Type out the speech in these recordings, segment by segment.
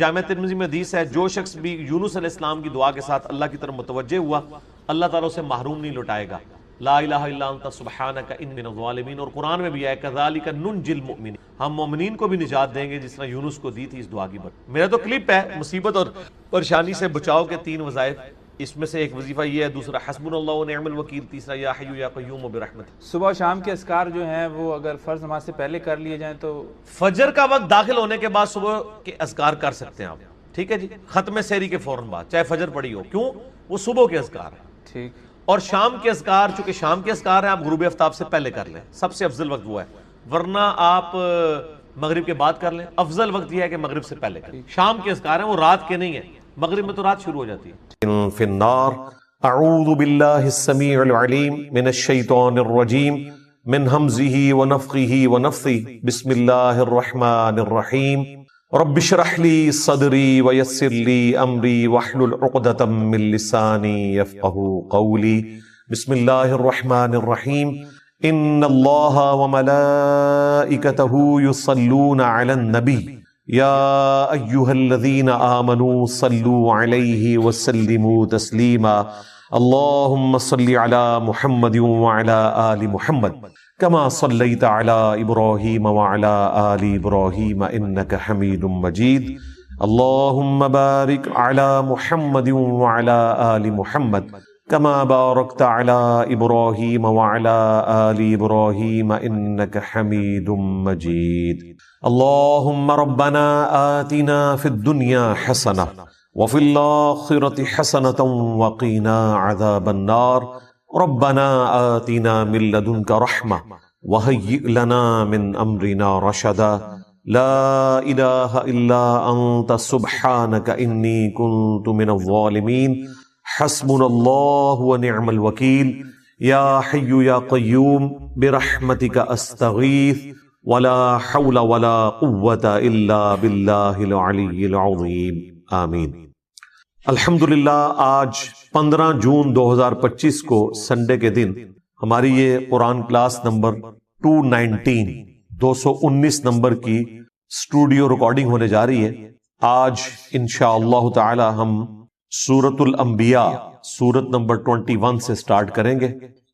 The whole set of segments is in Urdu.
جامع ترمذی میں حدیث ہے، جو شخص بھی یونس علیہ السلام کی دعا کے ساتھ اللہ کی طرف متوجہ ہوا، اللہ تعالیٰ اسے محروم نہیں لوٹائے گا۔ لا الہ الا انت سبحانک انی من الظالمین، اور قرآن میں بھی ہے کذالک ننجی المؤمنین، ہم مومنین کو بھی نجات دیں گے جس طرح یونس کو دی تھی اس دعا کی برکت۔ میرا تو کلپ ہے مصیبت اور پریشانی سے بچاؤ کے 3 وظائف، اس میں سے ایک وظیفہ یہ ہے، دوسرا حسبنا اللہ و نعم الوکیل، تیسرا یا حی یا قیوم برحمتہ۔ صبح و شام کے اذکار جو ہیں وہ اگر فرض نماز سے پہلے کر لیے جائیں تو فجر کا وقت داخل ہونے کے بعد صبح کے اذکار کر سکتے ہیں آپ، ٹھیک ہے جی، ختم سحری کے فوراً بعد، چاہے فجر پڑی ہو، کیوں؟ وہ صبح کے اذکار ہیں۔ ٹھیک، اور شام کے اذکار، چونکہ شام کے اذکار ہیں، آپ غروب آفتاب سے پہلے کر لیں، سب سے افضل وقت وہ ہے، ورنہ آپ مغرب کے بعد کر لیں، افضل وقت یہ ہے کہ مغرب سے پہلے کریں۔ شام کے اذکار ہیں، وہ رات کے نہیں ہیں، مغرب میں تو رات شروع ہو جاتی ہے۔ فی النار، اعوذ باللہ السمیع العلیم من الشیطان الرجیم من ہمزہ ونفخہ ونفثہ، بسم اللہ الرحمن الرحیم، رب اشرح لی صدری ویسر لی امری واحلل عقدۃ من لسانی یفقہوا قولی، بسم اللہ الرحمن الرحیم، ان اللہ وملائکتہ یصلون علی النبی یا ایہا الذین آمنوا صلوا علیہ وسلموا تسلیما، اللہم صل علی محمد وعلی آل محمد کما صلیت علی ابراہیم وعلی آل ابراہیم انک حمید مجید، اللہم بارک علی محمد وعلی آل محمد کما بارکت علی ابراہیم وعلی آل ابراہیم انک حمید مجید، اللہم ربنا آتنا فی الدنیا حسنہ وفی الآخرۃ حسنۃ وقنا عذاب النار، ربنا آتنا من لدنک رحمہ وہیئ لنا من امرنا رشدا، لا الہ الا انت سبحانک انی کنت من الظالمین، حسبنا اللہ ونعم الوکیل، یا حی یا قیوم برحمتک استغیث، ولا حول ولا قوة الا باللہ العلی العظیم، آمین۔ الحمدللہ آج 15 جون 2025 کو سنڈے کے دن ہماری یہ قرآن کلاس نمبر 219 نمبر کی اسٹوڈیو ریکارڈنگ ہونے جا رہی ہے۔ آج انشاءاللہ تعالی ہم سورۃ الانبیاء سورت نمبر 21 سے سٹارٹ کریں گے۔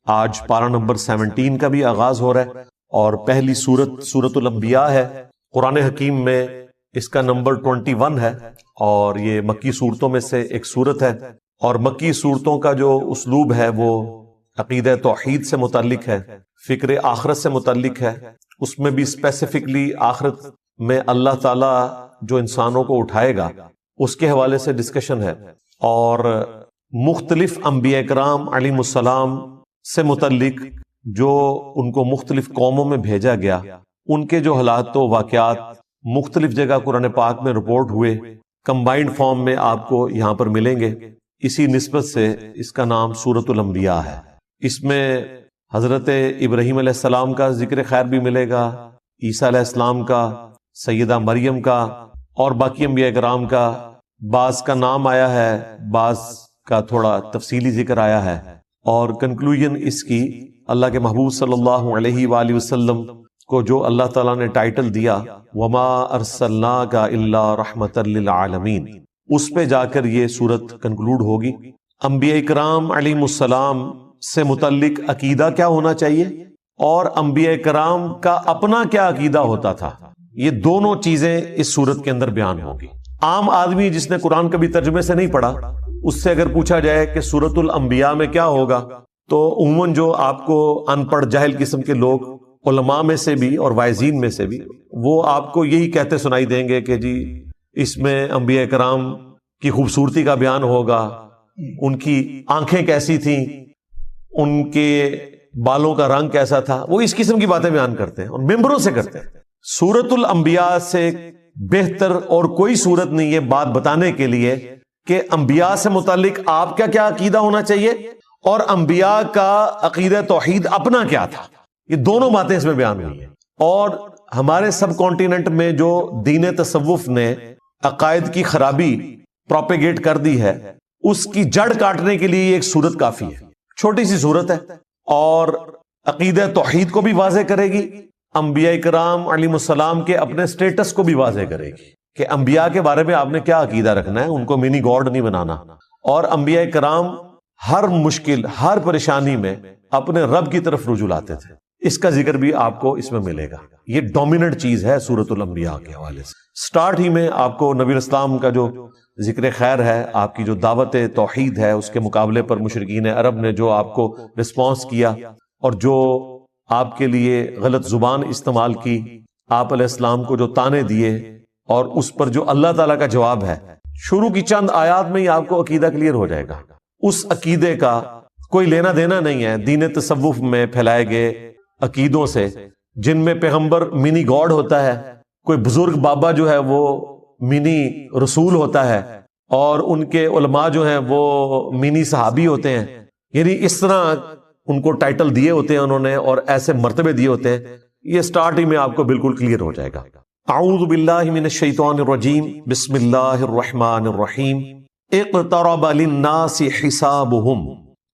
آج پارہ نمبر 17 کا بھی آغاز ہو رہا ہے اور پہلی سورت الانبیاء ہے۔ قرآن حکیم میں اس کا نمبر 21 ہے اور یہ مکی صورتوں میں سے ایک صورت ہے، اور مکی صورتوں کا جو اسلوب ہے وہ عقیدہ توحید سے متعلق ہے، فکر آخرت سے متعلق ہے۔ اس میں بھی اسپیسیفکلی آخرت میں اللہ تعالیٰ جو انسانوں کو اٹھائے گا اس کے حوالے سے ڈسکشن ہے، اور مختلف انبیاء کرام علیہم السلام سے متعلق جو ان کو مختلف قوموں میں بھیجا گیا، ان کے جو حالات و واقعات مختلف جگہ قرآن پاک میں رپورٹ ہوئے، کمبائنڈ فارم میں آپ کو یہاں پر ملیں گے۔ اسی نسبت سے اس کا نام سورۃ الانبیاء ہے۔ اس میں حضرت ابراہیم علیہ السلام کا ذکر خیر بھی ملے گا، عیسیٰ علیہ السلام کا، سیدہ مریم کا، اور باقی انبیاء کرام کا۔ بعض کا نام آیا ہے، بعض کا تھوڑا تفصیلی ذکر آیا ہے، اور کنکلوژن اس کی اللہ کے محبوب صلی اللہ علیہ وآلہ وسلم کو جو اللہ تعالیٰ نے ٹائٹل دیا وما ارسلناک الا رحمۃ للعالمین، اس پہ جا کر یہ صورت کنکلوڈ ہوگی۔ انبیاء کرام علیہم السلام سے متعلق عقیدہ کیا ہونا چاہیے اور انبیاء کرام کا اپنا کیا عقیدہ ہوتا تھا، یہ دونوں چیزیں اس صورت کے اندر بیان ہوگی۔ عام آدمی جس نے قرآن کبھی ترجمے سے نہیں پڑھا، اس سے اگر پوچھا جائے کہ سورۃ الانبیاء میں کیا ہوگا، تو عموماً جو آپ کو ان پڑھ جاہل قسم کے لوگ علماء میں سے بھی اور واعظین میں سے بھی، وہ آپ کو یہی کہتے سنائی دیں گے کہ جی اس میں انبیاء کرام کی خوبصورتی کا بیان ہوگا، ان کی آنکھیں کیسی تھیں، ان کے بالوں کا رنگ کیسا تھا، وہ اس قسم کی باتیں بیان کرتے ہیں اور ممبروں سے کرتے ہیں۔ سورۃ الانبیاء سے بہتر اور کوئی صورت نہیں ہے بات بتانے کے لیے کہ انبیاء سے متعلق آپ کا کیا عقیدہ ہونا چاہیے اور انبیاء کا عقیدہ توحید اپنا کیا تھا، یہ دونوں باتیں اس میں بیان ہوئی ہیں۔ اور ہمارے سب کانٹیننٹ میں جو دین تصوف نے عقائد کی خرابی پروپیگیٹ کر دی ہے، اس کی جڑ کاٹنے کے لیے ایک صورت کافی ہے، چھوٹی سی صورت ہے، اور عقیدہ توحید کو بھی واضح کرے گی، انبیاء کرام علیہم السلام کے اپنے سٹیٹس کو بھی واضح کرے گی کہ انبیاء کے بارے میں آپ نے کیا عقیدہ رکھنا ہے، ان کو منی گاڈ نہیں بنانا، اور انبیاء کرام ہر مشکل ہر پریشانی میں اپنے رب کی طرف رجوع لاتے تھے. اس کا ذکر بھی آپ کو اس میں ملے گا. یہ ڈومیننٹ چیز ہے سورۃ الانبیاء کے حوالے سے. سٹارٹ ہی میں آپ کو نبی الاسلام کا جو ذکر خیر ہے، آپ کی جو دعوت توحید ہے، اس کے مقابلے پر مشرکین عرب نے جو آپ کو رسپانس کیا اور جو آپ کے لیے غلط زبان استعمال کی، آپ علیہ السلام کو جو تانے دیے، اور اس پر جو اللہ تعالیٰ کا جواب ہے، شروع کی چند آیات میں ہی آپ کو عقیدہ کلیئر ہو جائے گا. اس عقیدے کا کوئی لینا دینا نہیں ہے دین تصوف میں پھیلائے گئے عقیدوں سے، جن میں پیغمبر منی گاڈ ہوتا ہے، کوئی بزرگ بابا جو ہے وہ منی رسول ہوتا ہے، اور ان کے علماء جو ہیں وہ منی صحابی ہوتے ہیں. یعنی اس طرح ان کو ٹائٹل دیے ہوتے ہیں انہوں نے، اور ایسے مرتبے دیے ہوتے ہیں. یہ سٹارٹ ہی میں آپ کو بالکل کلیئر ہو جائے گا. اعوذ باللہ من الشیطان الرجیم، بسم اللہ الرحمن الرحیم. اقترب للناس حسابهم،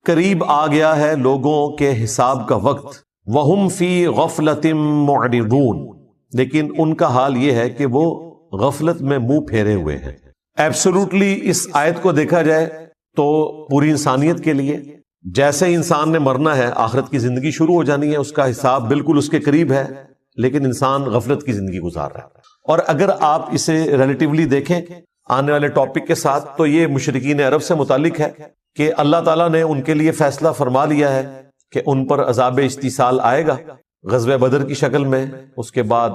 قریب آ گیا ہے لوگوں کے حساب کا وقت. وہم فی غفلۃ معرضون، لیکن ان کا حال یہ ہے کہ وہ غفلت میں منہ پھیرے ہوئے ہیں. ایبسولوٹلی اس آیت کو دیکھا جائے تو پوری انسانیت کے لیے جیسے انسان نے مرنا ہے، آخرت کی زندگی شروع ہو جانی ہے، اس کا حساب بالکل اس کے قریب ہے، لیکن انسان غفلت کی زندگی گزار رہا ہے. اور اگر آپ اسے ریلیٹیولی دیکھیں آنے والے ٹاپک کے ساتھ، تو یہ مشرکین عرب سے متعلق ہے کہ اللہ تعالیٰ نے ان کے لیے فیصلہ فرما لیا ہے کہ ان پر عذاب استیصال آئے گا، غزوہ بدر کی شکل میں، اس کے بعد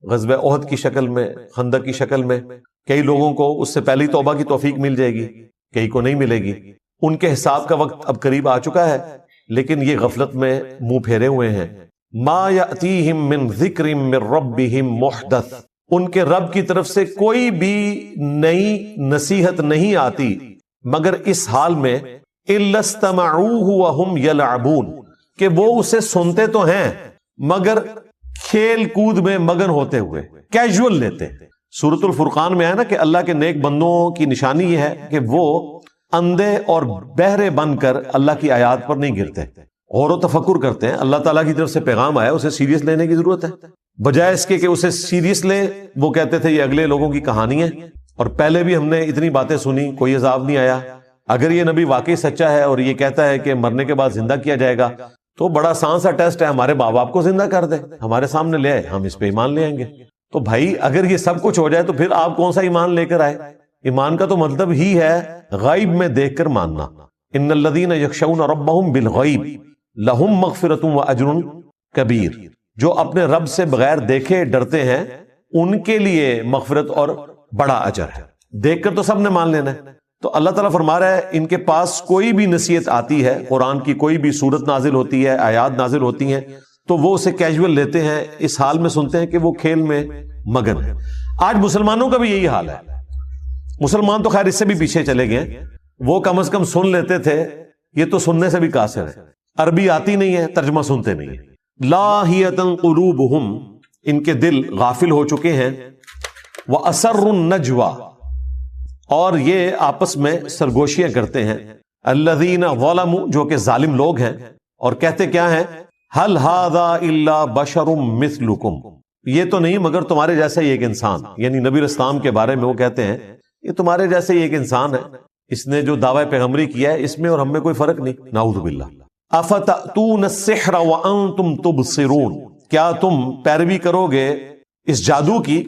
غزوہ احد کی شکل میں، خندق کی شکل میں. کئی لوگوں کو اس سے پہلی توبہ کی توفیق مل جائے گی، کئی کو نہیں ملے گی. ان کے حساب کا وقت اب قریب آ چکا ہے، لیکن یہ غفلت میں منہ پھیرے ہوئے ہیں. ما یأتیہم من ذکر من ربہم محدث، ان کے رب کی طرف سے کوئی بھی نئی نصیحت نہیں آتی مگر اس حال میں الا استمعوہ وہم یلعبون، کہ وہ اسے سنتے تو ہیں مگر کھیل کود میں مگن ہوتے ہوئے، کیجول لیتے ہیں. سورۃ الفرقان میں ہے نا کہ اللہ کے نیک بندوں کی نشانی یہ ہے کہ وہ اندھے اور بہرے بن کر اللہ کی آیات پر نہیں گرتے، غور و تفکر کرتے ہیں. اللہ تعالیٰ کی طرف سے پیغام آیا، اسے سیریس لینے کی ضرورت ہے. بجائے اس کے کہ اسے سیریس لیں، وہ کہتے تھے یہ اگلے لوگوں کی کہانی ہے، اور پہلے بھی ہم نے اتنی باتیں سنی، کوئی عذاب نہیں آیا. اگر یہ نبی واقعی سچا ہے اور یہ کہتا ہے کہ مرنے کے بعد زندہ کیا جائے گا، تو بڑا آسان سا ٹیسٹ ہے، ہمارے ماں باپ کو زندہ کر دے، ہمارے سامنے لے آئے، ہم اس پہ ایمان لے آئیں گے. تو بھائی اگر یہ سب کچھ ہو جائے تو پھر آپ کون سا ایمان لے کر آئے؟ ایمان کا تو مطلب ہی ہے غیب میں دیکھ کر ماننا. ان الذین یخشون ربہم بالغیب لہم مغفرۃ واجر کبیر، جو اپنے رب سے بغیر دیکھے ڈرتے ہیں ان کے لیے مغفرت اور بڑا اجر ہے. دیکھ کر تو سب نے مان لینا ہے. تو اللہ تعالیٰ فرما رہا ہے ان کے پاس کوئی بھی نصیحت آتی ہے، قرآن کی کوئی بھی صورت نازل ہوتی ہے، آیات نازل ہوتی ہیں، تو وہ اسے کیجول لیتے ہیں، اس حال میں سنتے ہیں کہ وہ کھیل میں مگن ہے. آج مسلمانوں کا بھی یہی حال ہے. مسلمان تو خیر اس سے بھی پیچھے چلے گئے، وہ کم از کم سن لیتے تھے، یہ تو سننے سے بھی قاصر ہے. عربی آتی نہیں ہے، ترجمہ سنتے نہیں ہیں. لاہیۃ قلوبہم، ان کے دل غافل ہو چکے ہیں. وَأَسَرُّ النَّجْوَى، اور یہ آپس میں سرگوشیاں کرتے ہیں. الذین ظلموا، جو کہ ظالم لوگ ہیں، اور کہتے کیا ہیں؟ هل هذا الا بشر مثلکم، یہ تو نہیں مگر تمہارے جیسا ہی ایک انسان. یعنی نبی اسلام کے بارے میں وہ کہتے ہیں یہ تمہارے جیسے ہی ایک انسان ہے، اس نے جو دعوی پیغمبری کیا ہے اس میں اور ہم میں کوئی فرق نہیں. نعوذ باللہ. افتأتون السحر وانتم تبصرون، کیا تم پیروی کرو گے اس جادو کی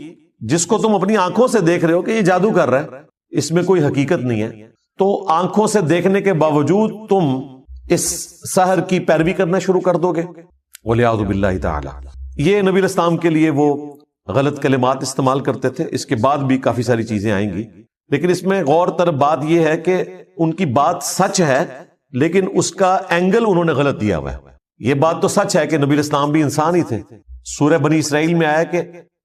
جس کو تم اپنی آنکھوں سے دیکھ رہے ہو کہ یہ جادو کر رہا ہے، اس میں کوئی حقیقت نہیں ہے، تو آنکھوں سے دیکھنے کے باوجود تم اس سحر کی پیروی کرنا شروع کر دو گے. وَلِعَوْذُ بِاللَّهِ تَعَالَى. یہ نبی اسلام کے لیے وہ غلط کلمات استعمال کرتے تھے. اس کے بعد بھی کافی ساری چیزیں آئیں گی، لیکن اس میں غور طرف بات یہ ہے کہ ان کی بات سچ ہے لیکن اس کا اینگل انہوں نے غلط دیا ہوا ہے. یہ بات تو سچ ہے کہ نبی اسلام بھی انسان ہی تھے. سورہ بنی اسرائیل میں آیا کہ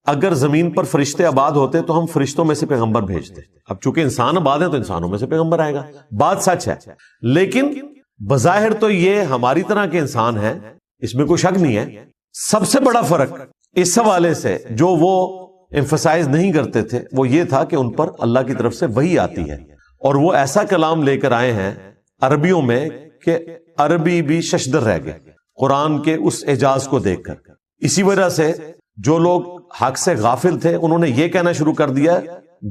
اگر زمین پر فرشتے آباد ہوتے تو ہم فرشتوں میں سے پیغمبر بھیجتے. اب چونکہ انسان آباد ہیں تو انسانوں میں سے پیغمبر آئے گا. بات سچ ہے، لیکن بظاہر تو یہ ہماری طرح کے انسان ہیں، اس میں کوئی شک نہیں ہے. سب سے بڑا فرق اس حوالے سے جو وہ ایمفسائز نہیں کرتے تھے وہ یہ تھا کہ ان پر اللہ کی طرف سے وحی آتی ہے، اور وہ ایسا کلام لے کر آئے ہیں عربیوں میں کہ عربی بھی ششدر رہ گئے قرآن کے اس اعجاز کو دیکھ کر. اسی وجہ سے جو لوگ حق سے غافل تھے انہوں نے یہ کہنا شروع کر دیا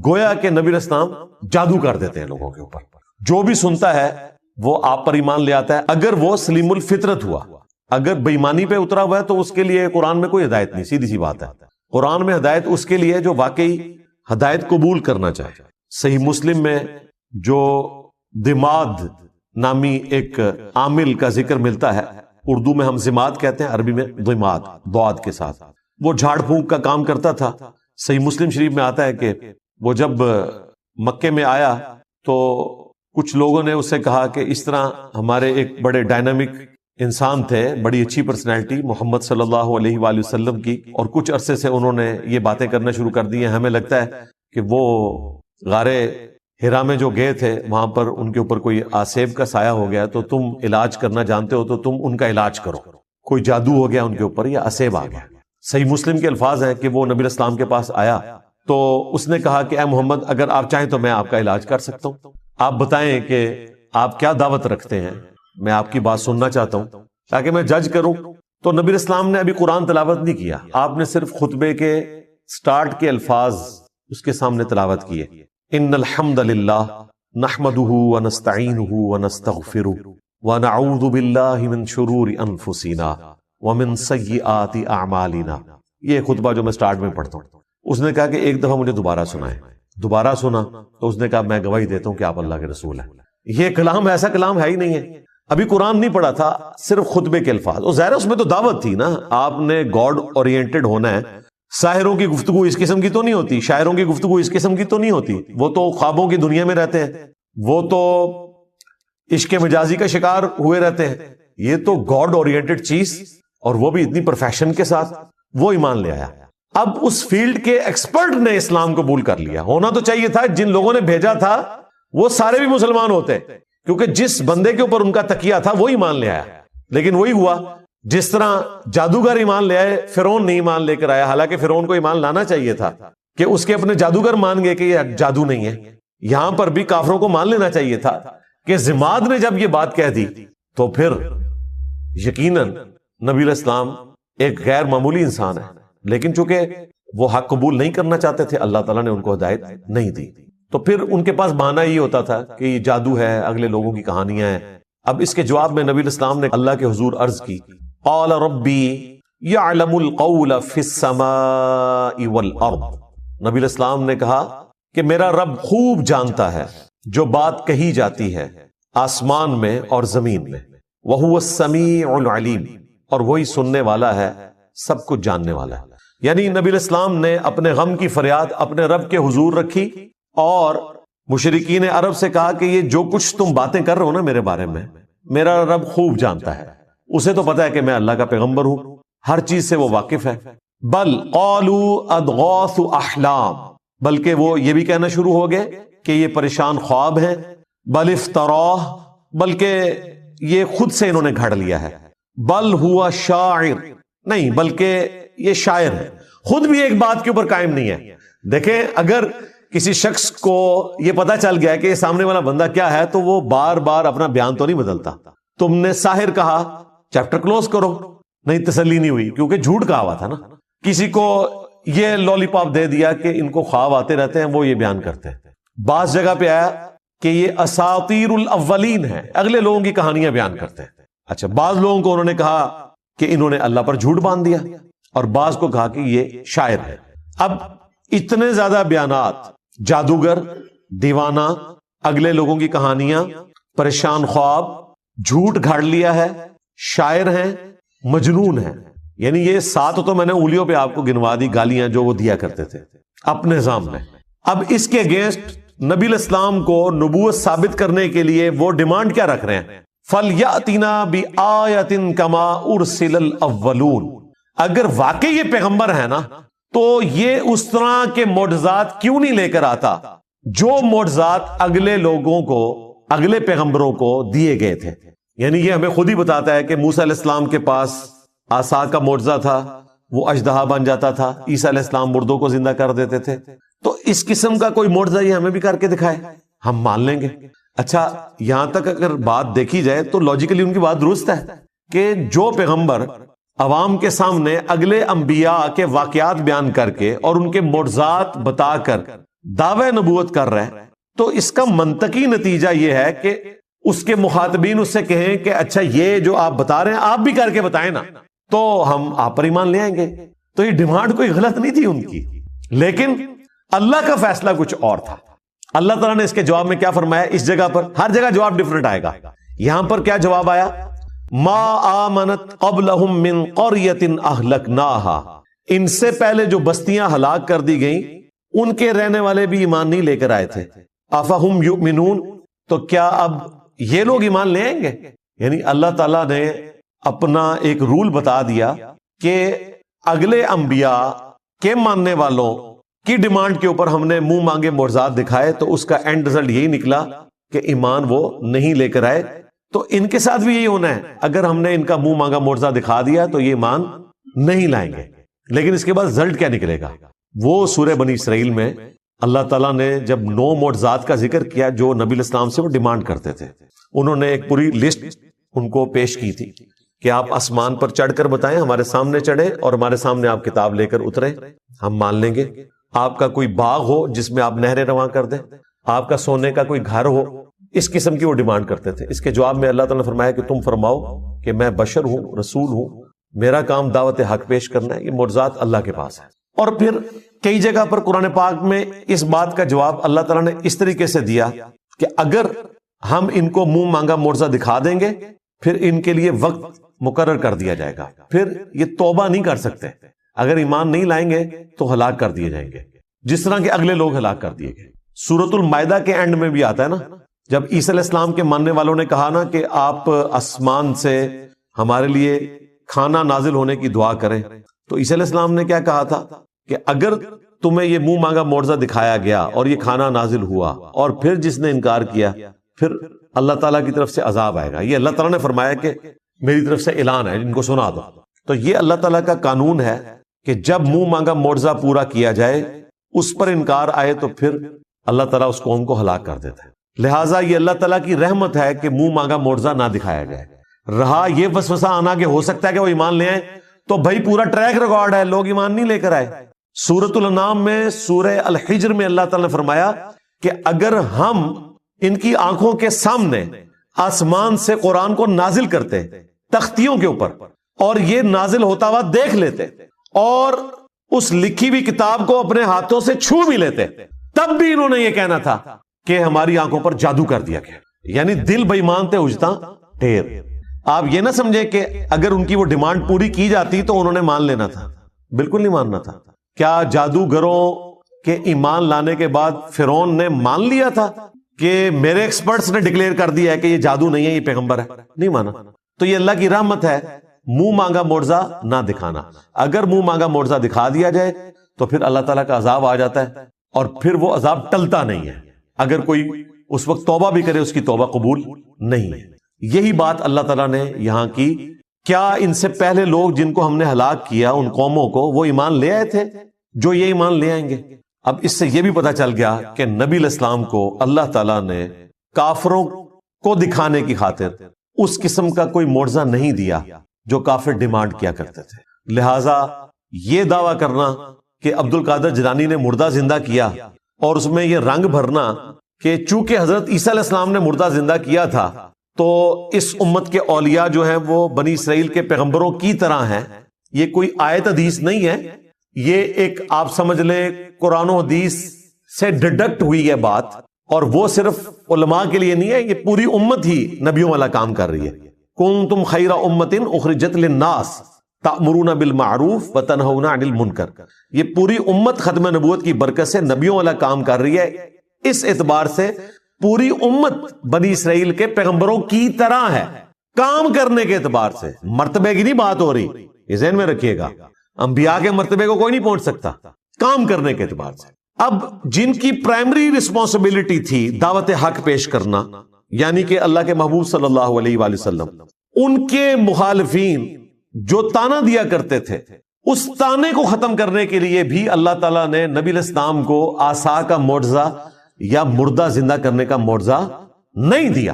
گویا کہ نبی اسلام جادو کر دیتے ہیں لوگوں کے اوپر. جو بھی سنتا ہے وہ آپ پر ایمان لے آتا ہے اگر وہ سلیم الفطرت ہوا. اگر بے ایمانی پہ اترا ہوا ہے تو اس کے لیے قرآن میں کوئی ہدایت نہیں. سیدھی سی بات ہے, قرآن میں ہدایت اس کے لیے جو واقعی ہدایت قبول کرنا چاہے. صحیح مسلم میں جو دماد نامی ایک عامل کا ذکر ملتا ہے, اردو میں ہم زماد کہتے ہیں, عربی میں دماد ضاد کے ساتھ. وہ جھاڑ پھونک کا کام کرتا تھا. صحیح مسلم شریف میں آتا ہے کہ وہ جب مکے میں آیا تو کچھ لوگوں نے اس سے کہا کہ اس طرح ہمارے ایک بڑے ڈائنامک انسان تھے, بڑی اچھی پرسنالٹی محمد صلی اللہ علیہ وآلہ وسلم کی, اور کچھ عرصے سے انہوں نے یہ باتیں کرنا شروع کر دی ہیں, ہمیں لگتا ہے کہ وہ غار ہرا میں جو گئے تھے وہاں پر ان کے اوپر کوئی آسیب کا سایہ ہو گیا, تو تم علاج کرنا جانتے ہو تو تم ان کا علاج کرو. کوئی جادو ہو گیا ان کے اوپر یا آسیب آ گیا. صحیح مسلم کے الفاظ ہیں کہ وہ نبی اسلام کے پاس آیا تو اس نے کہا کہ اے محمد اگر آپ چاہیں تو میں آپ کا علاج کر سکتا ہوں, آپ بتائیں کہ آپ کیا دعوت رکھتے ہیں, میں آپ کی بات سننا چاہتا ہوں تاکہ میں جج کروں. تو نبی اسلام نے ابھی قرآن تلاوت نہیں کیا, آپ نے صرف خطبے کے سٹارٹ کے الفاظ اس کے سامنے تلاوت کیے. ان الحمد للہ نحمده ونستعینه ونستغفره ونعوذ باللہ من شرور انفسنا ومن سیئات اعمالنا. یہ خطبہ جو میں سٹارٹ میں پڑھتا ہوں, اس نے کہا کہ ایک دفعہ مجھے دوبارہ سنائیں. دوبارہ سنا تو اس نے کہا میں گواہی دیتا ہوں کہ آپ اللہ کے رسول ہیں. یہ کلام ایسا کلام ہے ہی نہیں ہے. ابھی قرآن نہیں پڑھا تھا, صرف خطبے کے الفاظ. اور ظاہر اس میں تو دعوت تھی نا, آپ نے گاڈ اورینٹڈ ہونا ہے. ساحروں کی گفتگو اس قسم کی تو نہیں ہوتی, شاعروں کی گفتگو اس قسم کی تو نہیں ہوتی. وہ تو خوابوں کی دنیا میں رہتے ہیں, وہ تو عشق مجازی کا شکار ہوئے رہتے ہیں. یہ تو گاڈ اورینٹڈ چیز, اور وہ بھی اتنی پرفیکشن کے ساتھ, وہ ایمان لے آیا. اب اس فیلڈ کے ایکسپرٹ نے اسلام قبول کر لیا. ہونا تو چاہیے تھا, جن لوگوں نے بھیجا تھا وہ سارے بھی مسلمان ہوتے, کیونکہ جس بندے کے اوپر ان کا تکیہ تھا وہ ایمان لے آیا. لیکن وہی ہوا جس طرح جادوگر ایمان لے آئے, فرعون نہیں ایمان لے کر آیا. حالانکہ فرعون کو ایمان لانا چاہیے تھا کہ اس کے اپنے جادوگر مان گئے کہ یہ جادو نہیں ہے. یہاں پر بھی کافروں کو مان لینا چاہیے تھا کہ زماد نے جب یہ بات کہہ دی تو پھر یقیناً نبی علیہ السلام ایک غیر معمولی انسان ہے. لیکن چونکہ وہ حق قبول نہیں کرنا چاہتے تھے, اللہ تعالیٰ نے ان کو ہدایت نہیں دی, تو پھر ان کے پاس بہانہ یہ ہوتا تھا کہ یہ جادو ہے, اگلے لوگوں کی کہانیاں ہیں. اب اس کے جواب میں نبی علیہ السلام نے اللہ کے حضور عرض کی, قال ربی یعلم القول فی السماء والارض. نبی علیہ السلام نے کہا کہ میرا رب خوب جانتا ہے جو بات کہی جاتی ہے آسمان میں اور زمین میں. وہو السمیع العلیم, اور وہی سننے والا ہے, سب کچھ جاننے والا ہے. یعنی نبی علیہ السلام نے اپنے غم کی فریاد اپنے رب کے حضور رکھی اور مشرکین عرب سے کہا کہ یہ جو کچھ تم باتیں کر رہے ہو نا میرے بارے میں, میرا رب خوب جانتا ہے, اسے تو پتا ہے کہ میں اللہ کا پیغمبر ہوں, ہر چیز سے وہ واقف ہے. بل قالوا اضغاث احلام, بلکہ وہ یہ بھی کہنا شروع ہو گئے کہ یہ پریشان خواب ہیں. بل افتراہ, بلکہ یہ خود سے انہوں نے گھڑ لیا ہے. بل ہوا شاعر, نہیں بلکہ یہ شاعر ہے, خود بھی ایک بات کے اوپر قائم نہیں ہے. دیکھیں اگر کسی شخص کو یہ پتا چل گیا کہ یہ سامنے والا بندہ کیا ہے تو وہ بار بار اپنا بیان تو نہیں بدلتا. تم نے ساحر کہا, چیپٹر کلوز کرو, نہیں تسلی نہیں ہوئی کیونکہ جھوٹ کہا ہوا تھا نا. کسی کو یہ لولی پاپ دے دیا کہ ان کو خواب آتے رہتے ہیں, وہ یہ بیان کرتے ہیں. بعض جگہ پہ آیا کہ یہ اساطیر الاولین ہے, اگلے لوگوں کی کہانیاں بیان کرتے ہیں. اچھا, بعض لوگوں کو انہوں نے کہا کہ انہوں نے اللہ پر جھوٹ باندھ دیا, اور بعض کو کہا کہ یہ شاعر ہے. اب اتنے زیادہ بیانات, جادوگر, دیوانہ, اگلے لوگوں کی کہانیاں, پریشان خواب, جھوٹ گھاڑ لیا ہے, شاعر ہیں, مجنون ہیں. یعنی یہ 7 تو میں نے انگلیوں پہ آپ کو گنوا دی گالیاں جو وہ دیا کرتے تھے اپنے نظام میں. اب اس کے اگینسٹ نبی علیہ السلام کو نبوت ثابت کرنے کے لیے وہ ڈیمانڈ کیا رکھ رہے ہیں, فَلْيَأْتِنَا بِآیَةٍ كَمَا أُرْسِلَ الْأَوَّلُونَ. اگر واقعی یہ پیغمبر ہے نا تو یہ اس طرح کے معجزات کیوں نہیں لے کر آتا جو معجزات اگلے لوگوں کو, اگلے پیغمبروں کو دیے گئے تھے. یعنی یہ ہمیں خود ہی بتاتا ہے کہ موسیٰ علیہ السلام کے پاس عصا کا معجزہ تھا, وہ اژدہا بن جاتا تھا. عیسیٰ علیہ السلام مردوں کو زندہ کر دیتے تھے. تو اس قسم کا کوئی معجزہ یہ ہمیں بھی کر کے دکھائے, ہم مان لیں گے. اچھا, یہاں تک اگر بات دیکھی جائے تو لاجیکلی ان کی بات درست ہے کہ جو پیغمبر عوام کے سامنے اگلے انبیاء کے واقعات بیان کر کے اور ان کے معجزات بتا کر دعوی نبوت کر رہا ہے، تو اس کا منطقی نتیجہ یہ ہے کہ اس کے مخاطبین اس سے کہیں کہ اچھا یہ جو آپ بتا رہے ہیں آپ بھی کر کے بتائیں نا، تو ہم آپ پر ایمان لے آئیں گے۔ تو یہ ڈیمانڈ کوئی غلط نہیں تھی ان کی، لیکن اللہ کا فیصلہ کچھ اور تھا۔ اللہ تعالیٰ نے اس کے جواب میں کیا فرمایا؟ اس جگہ پر ہر جگہ جواب ڈیفرنٹ آئے گا، یہاں پر کیا جواب آیا؟ ما آمنت قبلہم من قریۃ اہلکناہا، ان سے پہلے جو بستیاں ہلاک کر دی گئیں ان کے رہنے والے بھی ایمان نہیں لے کر آئے تھے۔ افہم یؤمنون، تو کیا اب یہ لوگ ایمان لے آئیں گے؟ یعنی اللہ تعالیٰ نے اپنا ایک رول بتا دیا کہ اگلے انبیاء کے ماننے والوں کی ڈیمانڈ کے اوپر ہم نے منہ مانگے معجزات دکھائے، تو اس کا اینڈ رزلٹ یہی نکلا کہ ایمان وہ نہیں لے کر آئے۔ تو ان کے ساتھ بھی یہی ہونا ہے، اگر ہم نے ان کا منہ مانگا معجزہ دکھا دیا تو یہ ایمان نہیں لائیں گے۔ لیکن اس کے بعد رزلٹ کیا نکلے گا؟ وہ سورہ بنی اسرائیل میں اللہ تعالیٰ نے جب 9 معجزات کا ذکر کیا جو نبی الاسلام سے وہ ڈیمانڈ کرتے تھے، انہوں نے ایک پوری لسٹ ان کو پیش کی تھی کہ آپ آسمان پر چڑھ کر بتائیں، ہمارے سامنے چڑھے اور ہمارے سامنے آپ کتاب لے کر اترے، ہم مان لیں گے۔ آپ کا کوئی باغ ہو جس میں آپ نہریں رواں کر دیں، آپ کا سونے کا کوئی گھر ہو، اس قسم کی وہ ڈیمانڈ کرتے تھے۔ اس کے جواب میں اللہ تعالیٰ نے فرمایا کہ تم فرماؤ کہ میں بشر ہوں، رسول ہوں، میرا کام دعوت حق پیش کرنا ہے، یہ معجزات اللہ کے پاس ہے۔ اور پھر کئی جگہ پر قرآن پاک میں اس بات کا جواب اللہ تعالیٰ نے اس طریقے سے دیا کہ اگر ہم ان کو منہ مانگا معجزہ دکھا دیں گے پھر ان کے لیے وقت مقرر کر دیا جائے گا، پھر یہ توبہ نہیں کر سکتے، اگر ایمان نہیں لائیں گے تو ہلاک کر دیے جائیں گے، جس طرح کے اگلے لوگ ہلاک کر دیے گئے۔ سورۃ المائدہ کے اینڈ میں بھی آتا ہے نا، جب عیسیٰ علیہ السلام کے ماننے والوں نے کہا نا کہ آپ آسمان سے ہمارے لیے کھانا نازل ہونے کی دعا کریں، تو عیسیٰ علیہ السلام نے کیا کہا تھا کہ اگر تمہیں یہ منہ مانگا معجزہ دکھایا گیا اور یہ کھانا نازل ہوا اور پھر جس نے انکار کیا پھر اللہ تعالیٰ کی طرف سے عذاب آئے گا۔ یہ اللہ تعالیٰ نے فرمایا کہ میری طرف سے اعلان ہے، ان کو سنا دو۔ تو یہ اللہ تعالیٰ کا قانون ہے کہ جب منہ مانگا معجزہ پورا کیا جائے، اس پر انکار آئے تو پھر اللہ تعالیٰ اس قوم کو ہلاک کر دیتا ہے۔ لہٰذا یہ اللہ تعالیٰ کی رحمت ہے کہ منہ مانگا معجزہ نہ دکھایا جائے۔ رہا یہ وسوسہ آنا کہ ہو سکتا ہے کہ وہ ایمان لے آئیں، تو بھائی پورا ٹریک ریکارڈ ہے، لوگ ایمان نہیں لے کر آئے۔ سورۃ الانعام میں سورہ الحجر میں اللہ تعالیٰ نے فرمایا کہ اگر ہم ان کی آنکھوں کے سامنے آسمان سے قرآن کو نازل کرتے تختیوں کے اوپر اور یہ نازل ہوتا ہوا دیکھ لیتے اور اس لکھی ہوئی کتاب کو اپنے ہاتھوں سے چھو بھی لیتے، تب بھی انہوں نے یہ کہنا تھا کہ ہماری آنکھوں پر جادو کر دیا گیا، یعنی دل بے ایمان تے اجتا ٹھیر۔ آپ یہ نہ سمجھے کہ اگر ان کی وہ ڈیمانڈ پوری کی جاتی تو انہوں نے مان لینا تھا، بالکل نہیں ماننا تھا۔ کیا جادوگروں کے ایمان لانے کے بعد فرعون نے مان لیا تھا کہ میرے ایکسپرٹس نے ڈکلیئر کر دیا ہے کہ یہ جادو نہیں ہے، یہ پیغمبر ہے؟ نہیں مانا۔ تو یہ اللہ کی رحمت ہے، منہ مانگا معجزہ نہ دکھانا۔ اگر منہ مانگا معجزہ دکھا دیا جائے تو پھر اللہ تعالیٰ کا عذاب آ جاتا ہے اور پھر وہ عذاب ٹلتا نہیں ہے۔ اگر کوئی اس وقت توبہ بھی کرے اس کی توبہ قبول نہیں ہے۔ یہی بات اللہ تعالیٰ نے یہاں کی۔ کیا ان سے پہلے لوگ جن کو ہم نے ہلاک کیا ان قوموں کو وہ ایمان لے آئے تھے جو یہ ایمان لے آئیں گے؟ اب اس سے یہ بھی پتا چل گیا کہ نبی علیہ السلام کو اللہ تعالیٰ نے کافروں کو دکھانے کی خاطر اس قسم کا کوئی معجزہ نہیں دیا جو کافر ڈیمانڈ کیا کرتے تھے۔ لہٰذا یہ دعویٰ کرنا کہ عبد القادر جیلانی نے مردہ زندہ کیا اور اس میں یہ رنگ بھرنا کہ چونکہ حضرت عیسیٰ علیہ السلام نے مردہ زندہ کیا تھا تو اس امت کے اولیاء جو ہیں وہ بنی اسرائیل کے پیغمبروں کی طرح ہیں، یہ کوئی آیت حدیث نہیں ہے، یہ ایک آپ سمجھ لیں قرآن و حدیث سے ڈڈکٹ ہوئی ہے بات، اور وہ صرف علماء کے لیے نہیں ہے، یہ پوری امت ہی نبیوں والا کام کر رہی ہے۔ کنتم خیر امۃ اخرجت للناس تأمرون بالمعروف وتنہون عن المنکر، یہ پوری امت ختم نبوت کی برکت سے نبیوں والا کام کر رہی ہے۔ اس اعتبار سے پوری امت بنی اسرائیل کے پیغمبروں کی طرح ہے، کام کرنے کے اعتبار سے، مرتبے کی نہیں بات ہو رہی، یہ ذہن میں رکھیے گا۔ انبیاء کے مرتبے کو کوئی نہیں پہنچ سکتا، کام کرنے کے اعتبار سے۔ اب جن کی پرائمری رسپانسبلٹی تھی دعوت حق پیش کرنا، یعنی کہ اللہ کے محبوب صلی اللہ علیہ وآلہ وسلم، ان کے مخالفین جو تانا دیا کرتے تھے، اس تانے کو ختم کرنے کے لیے بھی اللہ تعالیٰ نے نبی علیہ السلام کو عصا کا معجزہ یا مردہ زندہ کرنے کا معجزہ نہیں دیا۔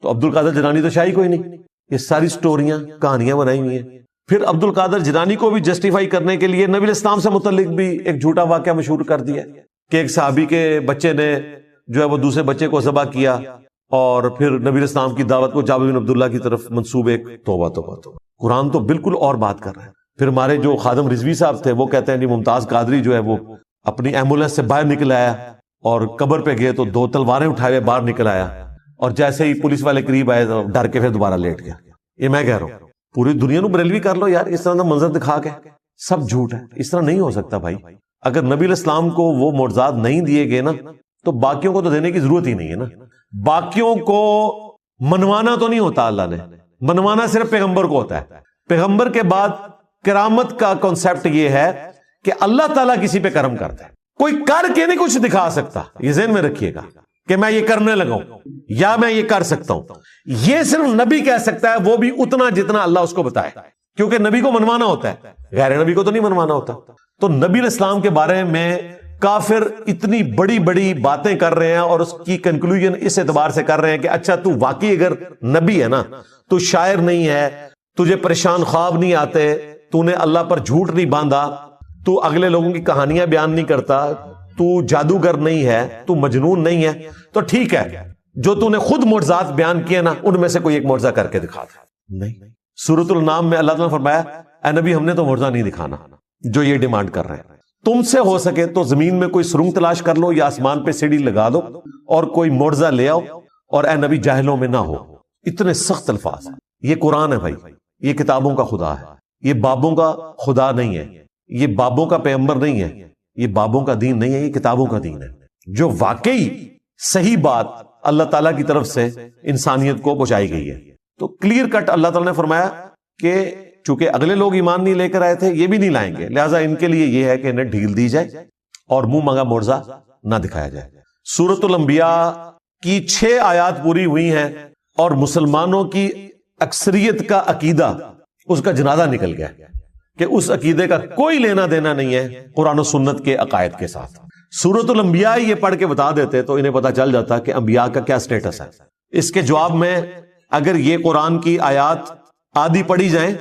تو عبد القادر جیلانی تو شاہی کوئی نہیں، یہ ساری سٹوریاں کہانیاں بنائی ہوئی ہیں۔ پھر عبد القادر جیلانی کو بھی جسٹیفائی کرنے کے لیے نبی الاسلام سے متعلق بھی ایک جھوٹا واقعہ مشہور کر دیا کہ ایک صحابی کے بچے نے جو ہے وہ دوسرے بچے کو ذبح کیا اور پھر نبی الاسلام کی دعوت کو جابر بن عبداللہ کی طرف منسوب ایک توبہ توبہ توبہ. قرآن تو بالکل اور بات کر رہا ہے. پھر ہمارے جو خادم رضوی صاحب تھے وہ کہتے ہیں جی ممتاز قادری جو ہے وہ اپنی ایمبولینس سے باہر نکل آیا اور قبر پہ گئے تو 2 تلواریں اٹھائے باہر نکل آیا اور جیسے ہی پولیس والے قریب آئے تو ڈر کے پھر دوبارہ لیٹ گیا. یہ میں کہہ رہا ہوں پوری دنیا نو بریلوی کر لو یار، اس طرح کا منظر دکھا کے سب جھوٹ ہے. اس طرح نہیں ہو سکتا بھائی. اگر نبی الاسلام کو وہ معجزات نہیں دیے گئے نا تو باقیوں کو تو دینے کی ضرورت ہی نہیں ہے نا. باقیوں کو منوانا تو نہیں ہوتا، اللہ نے منوانا صرف پیغمبر کو ہوتا ہے. پیغمبر کے بعد کرامت کا کانسیپٹ یہ ہے کہ اللہ تعالیٰ کسی پہ کرم کرتا ہے. کوئی کر کے نہیں کچھ دکھا سکتا، یہ ذہن میں رکھیے گا کہ میں یہ کرنے لگا ہوں یا میں یہ کر سکتا ہوں. یہ صرف نبی کہہ سکتا ہے، وہ بھی اتنا جتنا اللہ اس کو بتائے، کیونکہ نبی کو منوانا ہوتا ہے، غیر نبی کو تو نہیں منوانا ہوتا. تو نبی الاسلام کے بارے میں کافر اتنی بڑی بڑی باتیں کر رہے ہیں اور اس کی کنکلوژن اس اعتبار سے کر رہے ہیں کہ اچھا تو واقعی اگر نبی ہے نا، تو شاعر نہیں ہے، تجھے پریشان خواب نہیں آتے، تو نے اللہ پر جھوٹ نہیں باندھا، تو اگلے لوگوں کی کہانیاں بیان نہیں کرتا، تو جادوگر نہیں ہے، تو مجنون نہیں ہے، تو ٹھیک ہے جو تو نے خود معجزات بیان کیے نا ان میں سے کوئی ایک معجزہ کر کے دکھا دے. نہیں، سورۃ الانعام میں اللہ تعالیٰ نے فرمایا اے نبی ہم نے تو معجزہ نہیں دکھانا. جو یہ ڈیمانڈ کر رہے ہیں تم سے ہو سکے تو زمین میں کوئی سرنگ تلاش کر لو یا آسمان پہ سیڑھی لگا دو اور کوئی معجزہ لے آؤ اور اے نبی جاہلوں میں نہ ہو. اتنے سخت الفاظ. یہ قرآن ہے بھائی، یہ کتابوں کا خدا ہے، یہ بابوں کا خدا نہیں ہے، یہ بابوں کا پیغمبر نہیں ہے، یہ بابوں کا دین نہیں ہے، یہ کتابوں کا دین ہے جو واقعی صحیح بات اللہ تعالیٰ کی طرف سے انسانیت کو پہنچائی گئی ہے. تو کلیئر کٹ اللہ تعالیٰ نے فرمایا کہ چونکہ اگلے لوگ ایمان نہیں لے کر آئے تھے، یہ بھی نہیں لائیں گے، لہٰذا ان کے لیے یہ ہے کہ انہیں ڈھیل دی جائے اور منہ مانگا معجزہ نہ دکھایا جائے. سورۃ الانبیاء کی 6 آیات پوری ہوئی ہیں اور مسلمانوں کی اکثریت کا عقیدہ اس کا جنازہ نکل گیا کہ اس عقیدے کا کوئی لینا دینا نہیں ہے قرآن و سنت کے عقائد کے ساتھ. سورۃ الانبیاء یہ پڑھ کے بتا دیتے تو انہیں پتا چل جاتا کہ انبیاء کا کیا سٹیٹس ہے. اس کے جواب میں اگر یہ قرآن کی آیات آدھی پڑھی جائیں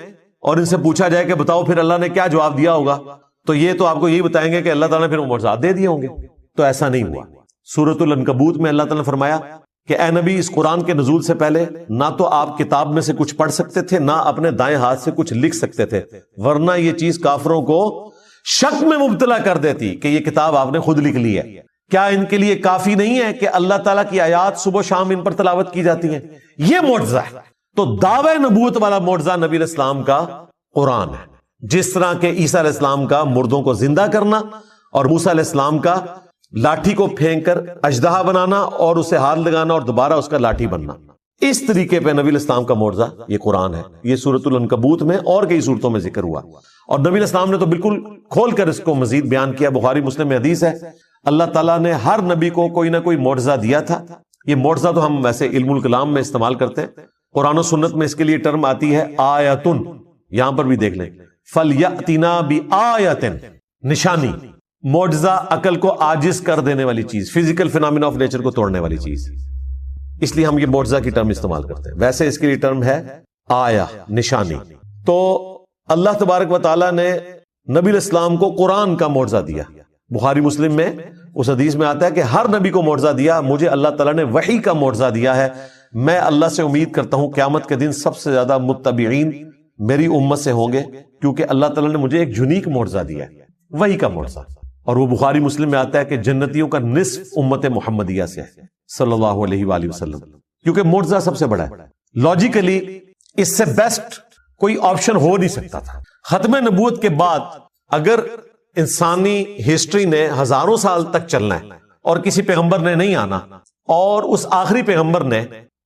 اور ان سے پوچھا جائے کہ بتاؤ پھر اللہ نے کیا جواب دیا ہوگا، تو یہ تو آپ کو یہی بتائیں گے کہ اللہ تعالیٰ نے پھر معجزات دے دیے ہوں گے. تو ایسا نہیں ہوا. سورۃ العنکبوت میں اللہ تعالیٰ نے فرمایا کہ اے نبی اس قرآن کے نزول سے پہلے نہ تو آپ کتاب میں سے کچھ پڑھ سکتے تھے، نہ اپنے دائیں ہاتھ سے کچھ لکھ سکتے تھے، ورنہ یہ چیز کافروں کو شک میں مبتلا کر دیتی کہ یہ کتاب آپ نے خود لکھ لی ہے. کیا ان کے لیے کافی نہیں ہے کہ اللہ تعالیٰ کی آیات صبح و شام ان پر تلاوت کی جاتی ہیں؟ یہ معجزہ ہے. تو دعوی نبوت والا معجزہ نبی علیہ السلام کا قرآن ہے. جس طرح کہ عیسیٰ علیہ السلام کا مردوں کو زندہ کرنا اور موسیٰ علیہ السلام کا لاٹھی کو پھینک کر اژدہا بنانا اور اسے ہاتھ لگانا اور دوبارہ اس کا لاٹھی بننا، اس طریقے پہ نبی علیہ السلام کا معجزہ یہ قرآن ہے. یہ سورۃ العنکبوت میں اور کئی صورتوں میں ذکر ہوا اور نبی علیہ السلام نے تو بالکل کھول کر اس کو مزید بیان کیا. بخاری مسلم میں حدیث ہے اللہ تعالیٰ نے ہر نبی کو کوئی نہ کوئی معجزہ دیا تھا. یہ معجزہ تو ہم ویسے علم الکلام میں استعمال کرتے ہیں، قرآن و سنت میں اس کے لیے ٹرم آتی ہے آیتن. یہاں پر بھی دیکھ لیں فَلْيَأْتِنَا بِآیَةٍ، نشانی، معجزہ عقل کو عاجز کر دینے والی چیز، فزیکل فینامنا آف نیچر کو توڑنے والی چیز، اس لیے ہم یہ معجزہ کی ٹرم استعمال کرتے ہیں. ویسے اس کے لیے ٹرم ہے آیا، نشانی. تو اللہ تبارک و تعالیٰ نے نبی علیہ السلام کو قرآن کا معجزہ دیا. بخاری مسلم میں اس حدیث میں آتا ہے کہ ہر نبی کو معجزہ دیا، مجھے اللہ تعالیٰ نے وحی کا معجزہ دیا ہے. میں اللہ سے امید کرتا ہوں قیامت کے دن سب سے زیادہ متبعین میری امت سے ہوں گے، کیونکہ اللہ تعالیٰ نے مجھے ایک یونیک معجزہ دیا ہے، وحی کا معجزہ. اور وہ بخاری مسلم میں آتا ہے کہ جنتیوں کا نصف امت محمدیہ سے ہے صلی اللہ علیہ وآلہ وسلم، کیونکہ معجزہ سب سے بڑا ہے. لاجیکلی اس سے بیسٹ کوئی آپشن ہو نہیں سکتا تھا. ختم نبوت کے بعد اگر انسانی ہسٹری نے ہزاروں سال تک چلنا ہے اور کسی پیغمبر نے نہیں آنا اور اس آخری پیغمبر نے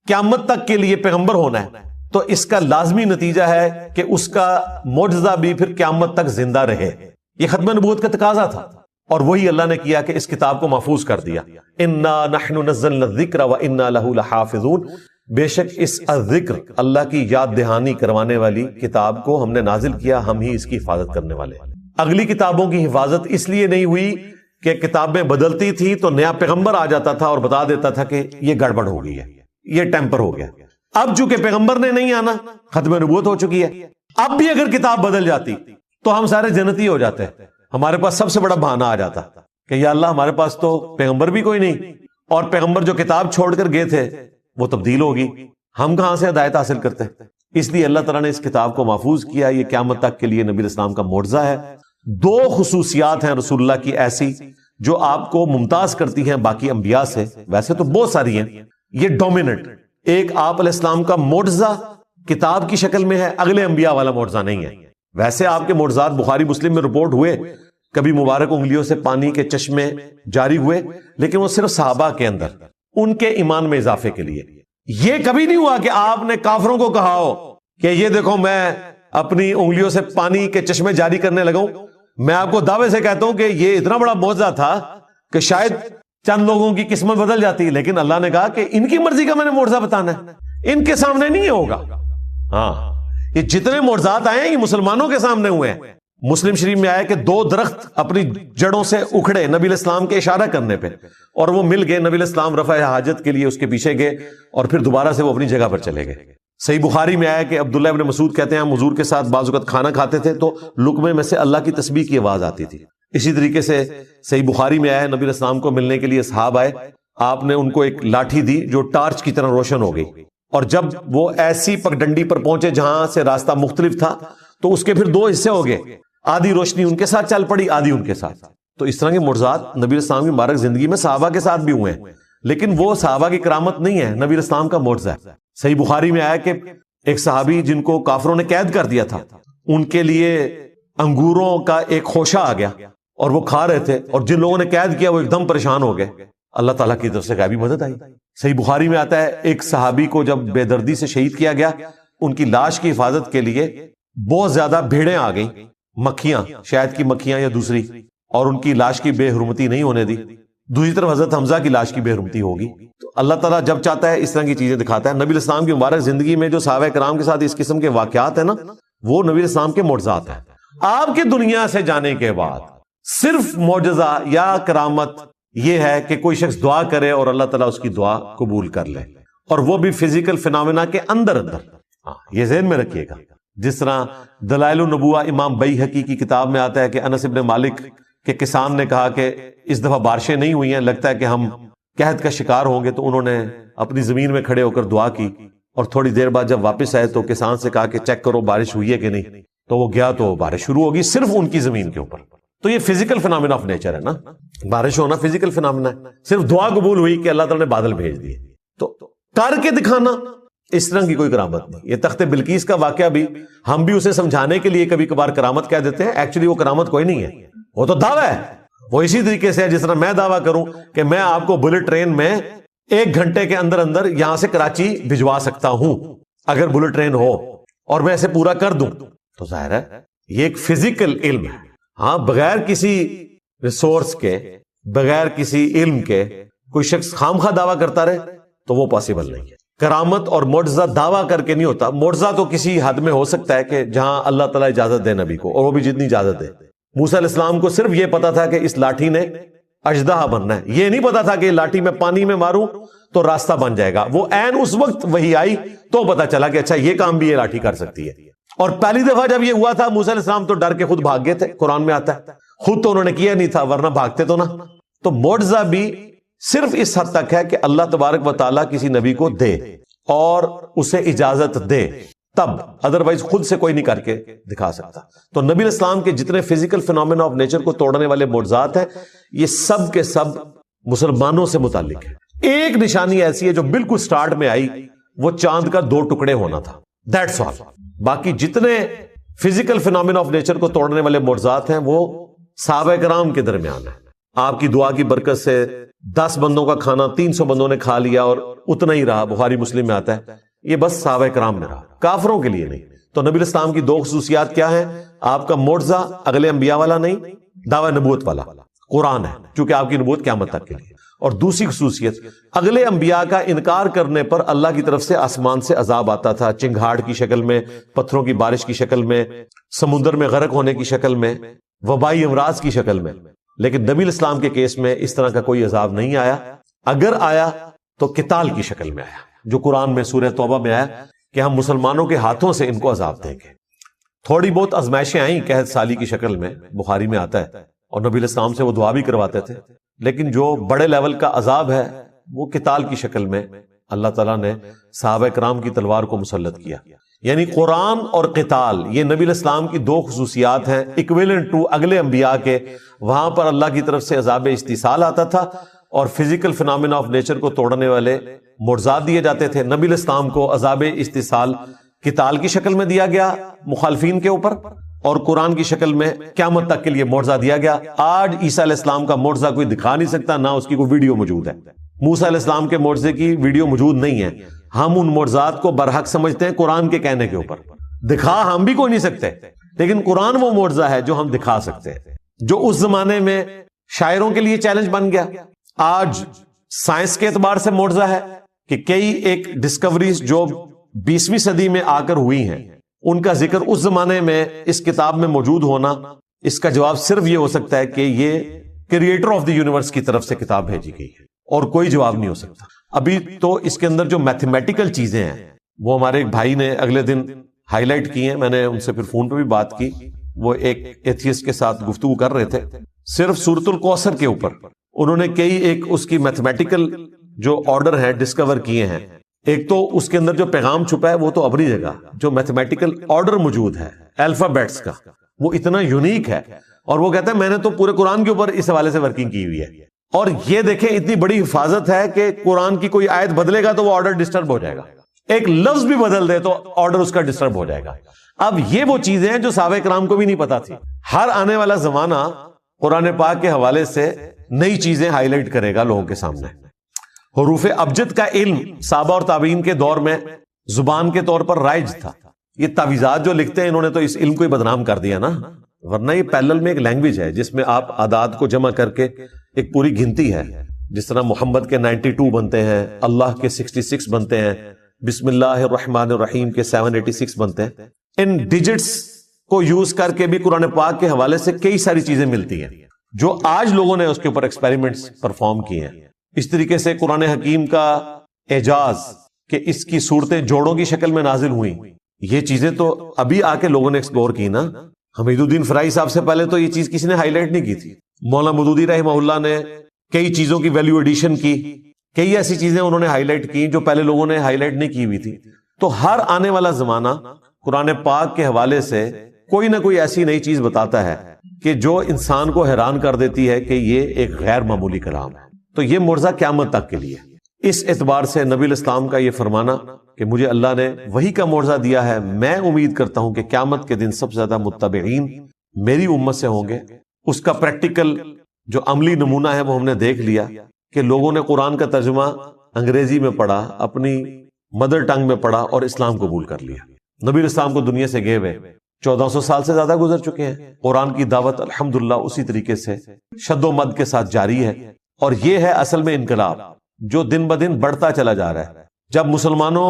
قیامت تک کے لیے پیغمبر ہونا ہے، تو اس کا لازمی نتیجہ ہے کہ اس کا معجزہ بھی پھر قیامت تک زندہ رہے. یہ ختم نبوت کا تقاضا تھا اور وہی اللہ نے کیا کہ اس کتاب کو محفوظ کر دیا. انا نحن نزلنا الذکر وانا لہ لحافظون، بے شک اس ذکر اللہ کی یاد دہانی کروانے والی کتاب کو ہم نے نازل کیا، ہم ہی اس کی حفاظت کرنے والے. اگلی کتابوں کی حفاظت اس لیے نہیں ہوئی کہ کتابیں بدلتی تھی تو نیا پیغمبر آ جاتا تھا اور بتا دیتا تھا کہ یہ گڑبڑ ہو گئی ہے، یہ ٹیمپر ہو گیا. اب چونکہ پیغمبر نے نہیں آنا، ختم نبوت ہو چکی ہے. اب بھی اگر کتاب بدل جاتی تو ہم سارے جنتی ہو جاتے. ہمارے پاس سب سے بڑا بہانہ آ جاتا کہ یا اللہ ہمارے پاس تو پیغمبر بھی کوئی نہیں، اور پیغمبر جو کتاب چھوڑ کر گئے تھے وہ تبدیل ہوگی، ہم کہاں سے ہدایت حاصل کرتے؟ اس لیے اللہ تعالیٰ نے اس کتاب کو محفوظ کیا. یہ قیامت تک کے لیے نبی الاسلام کا معجزہ ہے. 2 خصوصیات ہیں رسول اللہ کی ایسی جو آپ کو ممتاز کرتی ہیں باقی انبیاء سے. ویسے تو بہت ساری ہیں، یہ ڈومیننٹ. ایک آپ علیہ السلام کا معجزہ کتاب کی شکل میں ہے، اگلے انبیاء والا معجزہ نہیں ہے. ویسے آپ کے معجزات بخاری مسلم میں رپورٹ ہوئے، کبھی مبارک انگلیوں سے پانی کے چشمے جاری ہوئے، لیکن وہ صرف صحابہ کے اندر ان کے ایمان میں اضافے کے لیے. یہ کبھی نہیں ہوا کہ آپ نے کافروں کو کہا ہو کہ یہ دیکھو میں اپنی انگلیوں سے پانی کے چشمے جاری کرنے لگا ہوں. میں آپ کو دعوے سے کہتا ہوں کہ یہ اتنا بڑا معجزہ تھا کہ شاید چند لوگوں کی قسمت بدل جاتی، لیکن اللہ نے کہا کہ ان کی مرضی کا میں نے معجزہ بتانا ہے، ان کے سامنے نہیں ہوگا. ہاں، یہ جتنے معجزات آئے ہیں یہ مسلمانوں کے سامنے ہوئے ہیں. مسلم شریف میں آیا کہ 2 درخت اپنی جڑوں سے اکھڑے نبی علیہ السلام کے اشارہ کرنے پہ، اور وہ مل گئے. نبی علیہ السلام رفع حاجت کے لیے اس کے پیچھے گئے اور پھر دوبارہ سے وہ اپنی جگہ پر چلے گئے. صحیح بخاری میں آیا کہ عبداللہ ابن مسعود کہتے ہیں ہم حضور کے ساتھ بعض اوقات کھانا کھاتے تھے تو لقمے میں سے اللہ کی تسبیح کی آواز آتی تھی. اسی طریقے سے صحیح بخاری میں آیا نبی علیہ السلام کو ملنے کے لیے اصحاب آئے، آپ نے ان کو ایک لاٹھی دی جو ٹارچ کی طرح روشن ہو گئی، اور جب وہ ایسی پگڈنڈی پر پہنچے جہاں سے راستہ مختلف تھا تو اس کے پھر 2 حصے ہو گئے، آدھی روشنی ان کے ساتھ چل پڑی، آدھی ان کے ساتھ. تو اس طرح کے معجزات نبی الاسلام کی مبارک زندگی میں صحابہ کے ساتھ بھی ہوئے ہیں، لیکن وہ صحابہ کی کرامت نہیں ہے، نبی الاسلام کا معجزہ ہے. صحیح بخاری میں آیا کہ ایک صحابی جن کو کافروں نے قید کر دیا تھا، ان کے لیے انگوروں کا ایک خوشہ آ گیا اور وہ کھا رہے تھے، اور جن لوگوں نے قید کیا وہ ایک دم پریشان ہو گئے. اللہ تعالیٰ کی طرف سے غیبی مدد آئی. صحیح بخاری میں آتا ہے ایک صحابی کو جب بے دردی سے شہید کیا گیا، ان کی لاش کی حفاظت کے لیے بہت زیادہ بھیڑیں آ گئیں، مکھیاں، شاید کی مکھیاں یا دوسری، اور ان کی لاش کی بے حرمتی نہیں ہونے دی. دوسری طرف حضرت حمزہ کی لاش کی بے حرمتی ہوگی. تو اللہ تعالیٰ جب چاہتا ہے اس طرح کی چیزیں دکھاتا ہے. نبی الاسلام کی مبارک زندگی میں جو صحابہ کرام کے ساتھ اس قسم کے واقعات ہیں نا، وہ نبی الاسلام کے معجزات ہیں. آپ کے دنیا سے جانے کے بعد صرف معجزہ یا کرامت یہ ہے کہ کوئی شخص دعا کرے اور اللہ تعالیٰ اس کی دعا قبول کر لے، اور وہ بھی فزیکل فینومینا کے اندر. یہ ذہن میں رکھیے گا. جس طرح دلائل النبوہ امام بیہقی کی کتاب میں آتا ہے کہ انس ابن مالک کے کسان نے کہا کہ اس دفعہ بارشیں نہیں ہوئی ہیں، لگتا ہے کہ ہم قحط کا شکار ہوں گے. تو انہوں نے اپنی زمین میں کھڑے ہو کر دعا کی، اور تھوڑی دیر بعد جب واپس آئے تو کسان سے کہا کہ چیک کرو بارش ہوئی ہے کہ نہیں. تو وہ گیا تو بارش شروع ہوگی صرف ان کی زمین کے اوپر. تو یہ فزیکل فینومینا آف نیچر ہے نا، بارش ہونا فزیکل فینومینا ہے. صرف دعا قبول ہوئی کہ اللہ تعالیٰ نے بادل بھیج دیے. تو کر کے دکھانا اس طرح کی کوئی کرامت نہیں. یہ تخت بلقیس کا واقعہ بھی ہم بھی اسے سمجھانے کے لیے کبھی کبھار کرامت کہہ دیتے ہیں، ایکچولی وہ کرامت کوئی نہیں ہے، وہ تو دعویٰ ہے. وہ اسی طریقے سے ہے جس طرح میں دعویٰ کروں کہ میں آپ کو بلٹ ٹرین میں 1 گھنٹے کے اندر اندر یہاں سے کراچی بھجوا سکتا ہوں اگر بلٹ ٹرین ہو، اور میں اسے پورا کر دوں. تو ظاہر ہے یہ ایک فزیکل علم ہے. ہاں، بغیر کسی ریسورس کے، بغیر کسی علم کے کوئی شخص خامخواہ دعویٰ کرتا رہے تو وہ پاسبل نہیں ہے. کرامت اور معجزہ دعویٰ کر کے نہیں ہوتا. معجزہ تو کسی حد میں ہو سکتا ہے کہ جہاں اللہ تعالیٰ اجازت دے نبی کو، اور وہ بھی جتنی اجازت دے. موسیٰ علیہ السلام کو صرف یہ پتا تھا کہ اس لاٹھی نے اژدہا بننا ہے، یہ نہیں پتا تھا کہ لاٹھی میں پانی میں ماروں تو راستہ بن جائے گا. وہ عین اس وقت وحی آئی تو پتا چلا کہ اچھا یہ کام بھی یہ لاٹھی کر سکتی ہے. اور پہلی دفعہ جب یہ ہوا تھا موسیٰ علیہ السلام تو ڈر کے خود بھاگ گئے تھے، قرآن میں آتا ہے. خود تو انہوں نے کیا نہیں تھا ورنہ بھاگتے تو نا. تو معجزہ بھی صرف اس حد تک ہے کہ اللہ تبارک و تعالیٰ کسی نبی کو دے اور اسے اجازت دے، تب ادروائز خود سے کوئی نہیں کر کے دکھا سکتا. تو نبی الاسلام کے جتنے فزیکل فینومینا آف نیچر کو توڑنے والے معجزات ہیں یہ سب کے سب مسلمانوں سے متعلق ہے. ایک نشانی ایسی ہے جو بالکل سٹارٹ میں آئی، وہ چاند کا 2 ٹکڑے ہونا تھا، دیٹس آل. باقی جتنے فزیکل فینومینا آف نیچر کو توڑنے والے معجزات ہیں وہ صحابہ کرام کے درمیان ہیں. آپ کی دعا کی برکت سے 10 بندوں کا کھانا 300 بندوں نے کھا لیا اور اتنا ہی رہا، بخاری مسلم میں آتا ہے. یہ بس صحابہ کرام میں رہا، کافروں کے لیے نہیں. تو نبی الاسلام کی 2 خصوصیات کیا ہیں؟ آپ کا معجزہ اگلے انبیاء والا نہیں، دعوی نبوت والا قرآن ہے، چونکہ آپ کی نبوت قیامت تک کے لیے. اور دوسری خصوصیت، اگلے انبیاء کا انکار کرنے پر اللہ کی طرف سے آسمان سے عذاب آتا تھا، چنگھاڑ کی شکل میں، پتھروں کی بارش کی شکل میں، سمندر میں غرق ہونے کی شکل میں، وبائی امراض کی شکل میں. لیکن نبی الاسلام کے کیس میں اس طرح کا کوئی عذاب نہیں آیا. اگر آیا تو قتال کی شکل میں آیا، جو قرآن میں سورہ توبہ میں آیا کہ ہم مسلمانوں کے ہاتھوں سے ان کو عذاب دیں گے. تھوڑی بہت آزمائشیں آئیں قحط سالی کی شکل میں، بخاری میں آتا ہے، اور نبی علیہ السلام سے وہ دعا بھی کرواتے تھے، لیکن جو بڑے لیول کا عذاب ہے وہ قتال کی شکل میں اللہ تعالیٰ نے صحابہ کرام کی تلوار کو مسلط کیا. یعنی قرآن اور قتال یہ نبی علیہ السلام کی دو خصوصیات ہیں ایکویلنٹ ٹو اگلے انبیاء کے. وہاں پر اللہ کی طرف سے عذاب استحصال آتا تھا اور فزیکل فنامنا آف نیچر کو توڑنے والے معجزات دیے جاتے تھے. نبی علیہ السلام کو عذاب استحصال قتال کی شکل میں دیا گیا مخالفین کے اوپر، اور قرآن کی شکل میں قیامت تک کے لیے معجزہ دیا گیا. آج عیسیٰ علیہ السلام کا معجزہ کوئی دکھا نہیں سکتا، نہ اس کی کوئی ویڈیو موجود ہے. موسیٰ علیہ السلام کے معجزے کی ویڈیو موجود نہیں ہے. ہم ان معجزات کو برحق سمجھتے ہیں قرآن کے کہنے کے اوپر. دکھا ہم بھی کوئی نہیں سکتے، لیکن قرآن وہ معجزہ ہے جو ہم دکھا سکتے ہیں، جو اس زمانے میں شاعروں کے لیے چیلنج بن گیا. آج سائنس کے اعتبار سے معجزہ ہے کہ کئی ایک ڈسکوریز جو 20ویں صدی میں آ کر ہوئی ہیں، ان کا ذکر اس زمانے میں اس کتاب میں موجود ہونا، اس کا جواب صرف یہ ہو سکتا ہے کہ یہ کریٹر آف دی یونیورس کی طرف سے کتاب بھیجی گئی ہے، اور کوئی جواب نہیں ہو سکتا. ابھی تو اس کے اندر جو میتھمیٹیکل چیزیں ہیں وہ ہمارے ایک بھائی نے اگلے دن ہائی لائٹ کی ہیں، میں نے ان سے پھر فون پہ بھی بات کی. وہ ایک ایتھیسٹ کے ساتھ گفتگو کر رہے تھے صرف سورۃ الکوثر کے اوپر. انہوں نے کئی ایک اس کی میتھمیٹیکل جو آرڈر ہیں ڈسکور کیے ہیں. ایک تو اس کے اندر جو پیغام چھپا ہے وہ تو اپنی جگہ، جو میتھمیٹیکل آرڈر موجود ہے الفابیٹس کا وہ اتنا یونیک ہے. اور وہ کہتا ہے میں نے تو پورے قرآن کے اوپر اس حوالے سے ورکنگ کی ہوئی ہے. اور یہ دیکھیں اتنی بڑی حفاظت ہے کہ قرآن کی کوئی آیت بدلے گا تو وہ آرڈر ڈسٹرب ہو جائے گا، ایک لفظ بھی بدل دے تو آرڈر اس کا ڈسٹرب ہو جائے گا. اب یہ وہ چیزیں ہیں جو صحابہ کرام کو بھی نہیں پتا تھی. ہر آنے والا زمانہ قرآن پاک کے حوالے سے نئی چیزیں ہائی لائٹ کرے گا لوگوں کے سامنے. حروف ابجد کا علم صحابہ اور تابعین کے دور میں زبان کے طور پر رائج تھا. یہ تعویذات جو لکھتے ہیں انہوں نے تو اس علم کو ہی بدنام کر دیا نا، ورنہ یہ پیرلل میں ایک لینگویج ہے جس میں آپ اعداد کو جمع کر کے ایک پوری گنتی ہے. جس طرح محمد کے 92 بنتے ہیں، اللہ کے 66 بنتے ہیں، بسم اللہ الرحمن الرحیم کے 786 بنتے ہیں. ان ڈیجٹس کو یوز کر کے بھی قرآن پاک کے حوالے سے کئی ساری چیزیں ملتی ہیں جو آج لوگوں نے اس کے اوپر ایکسپیریمنٹس پرفارم کیے ہیں. اس طریقے سے قرآن حکیم کا اعجاز کہ اس کی صورتیں جوڑوں کی شکل میں نازل ہوئیں، یہ چیزیں تو ابھی آ کے لوگوں نے ایکسپلور کی نا. حمید الدین فرائی صاحب سے پہلے تو یہ چیز کسی نے ہائی لائٹ نہیں کی تھی. مولانا مودودی رحمہ اللہ نے کئی چیزوں کی ویلیو ایڈیشن کی، کئی ایسی چیزیں انہوں نے ہائی لائٹ کی جو پہلے لوگوں نے ہائی لائٹ نہیں کی ہوئی تھی. تو ہر آنے والا زمانہ قرآن پاک کے حوالے سے کوئی نہ کوئی ایسی نئی چیز بتاتا ہے کہ جو انسان کو حیران کر دیتی ہے کہ یہ ایک غیر معمولی کلام ہے. تو یہ معجزہ قیامت تک کے لیے. اس اعتبار سے نبی علیہ السلام کا یہ فرمانا کہ مجھے اللہ نے وحی کا معجزہ دیا ہے، میں امید کرتا ہوں کہ قیامت کے دن سب سے زیادہ متبعین میری امت سے ہوں گے. اس کا پریکٹیکل جو عملی نمونہ ہے وہ ہم نے دیکھ لیا کہ لوگوں نے قرآن کا ترجمہ انگریزی میں پڑھا، اپنی مدر ٹنگ میں پڑھا اور اسلام قبول کر لیا. نبی علیہ السلام کو دنیا سے گئے ہوئے 1400 سال سے زیادہ گزر چکے ہیں. قرآن کی دعوت الحمدللہ اسی طریقے سے شد و مد کے ساتھ جاری ہے. اور یہ ہے اصل میں انقلاب جو دن بدن بڑھتا چلا جا رہا ہے. جب مسلمانوں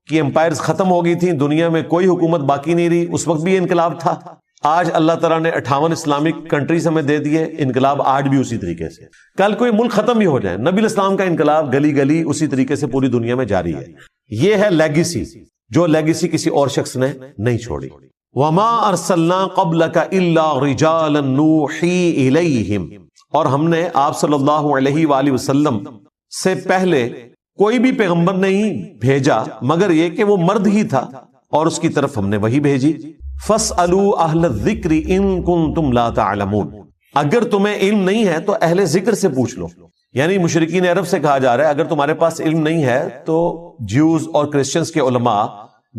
کی امپائرز ختم ہو گئی تھیں، دنیا میں کوئی حکومت باقی نہیں رہی، اس وقت بھی انقلاب تھا. آج اللہ تعالیٰ نے 58 اسلامک کنٹریز ہمیں دے دیے، انقلاب آج بھی اسی طریقے سے. کل کوئی ملک ختم بھی ہو جائے، نبی علیہ السلام کا انقلاب گلی گلی اسی طریقے سے پوری دنیا میں جاری ہے. یہ ہے لیگیسی، جو لیگیسی کسی اور شخص نے نہیں چھوڑی. وَمَا أَرْسَلْنَا قَبْلَكَ إِلَّا رِجَالًا نُوحِي إِلَيْهِمْ، اور ہم نے آپ صلی اللہ علیہ وآلہ وسلم سے پہلے کوئی بھی پیغمبر نہیں بھیجا مگر یہ کہ وہ مرد ہی تھا اور اس کی طرف ہم نے وہی بھیجی. فَاسْأَلُوا أَهْلَ الذِّكْرِ إِن كُنتُمْ لَا تَعْلَمُونَ، اگر تمہیں علم نہیں ہے تو اہل ذکر سے پوچھ لو. یعنی مشرکین عرب سے کہا جا رہا ہے اگر تمہارے پاس علم نہیں ہے تو جیوز اور کرسچنز کے علماء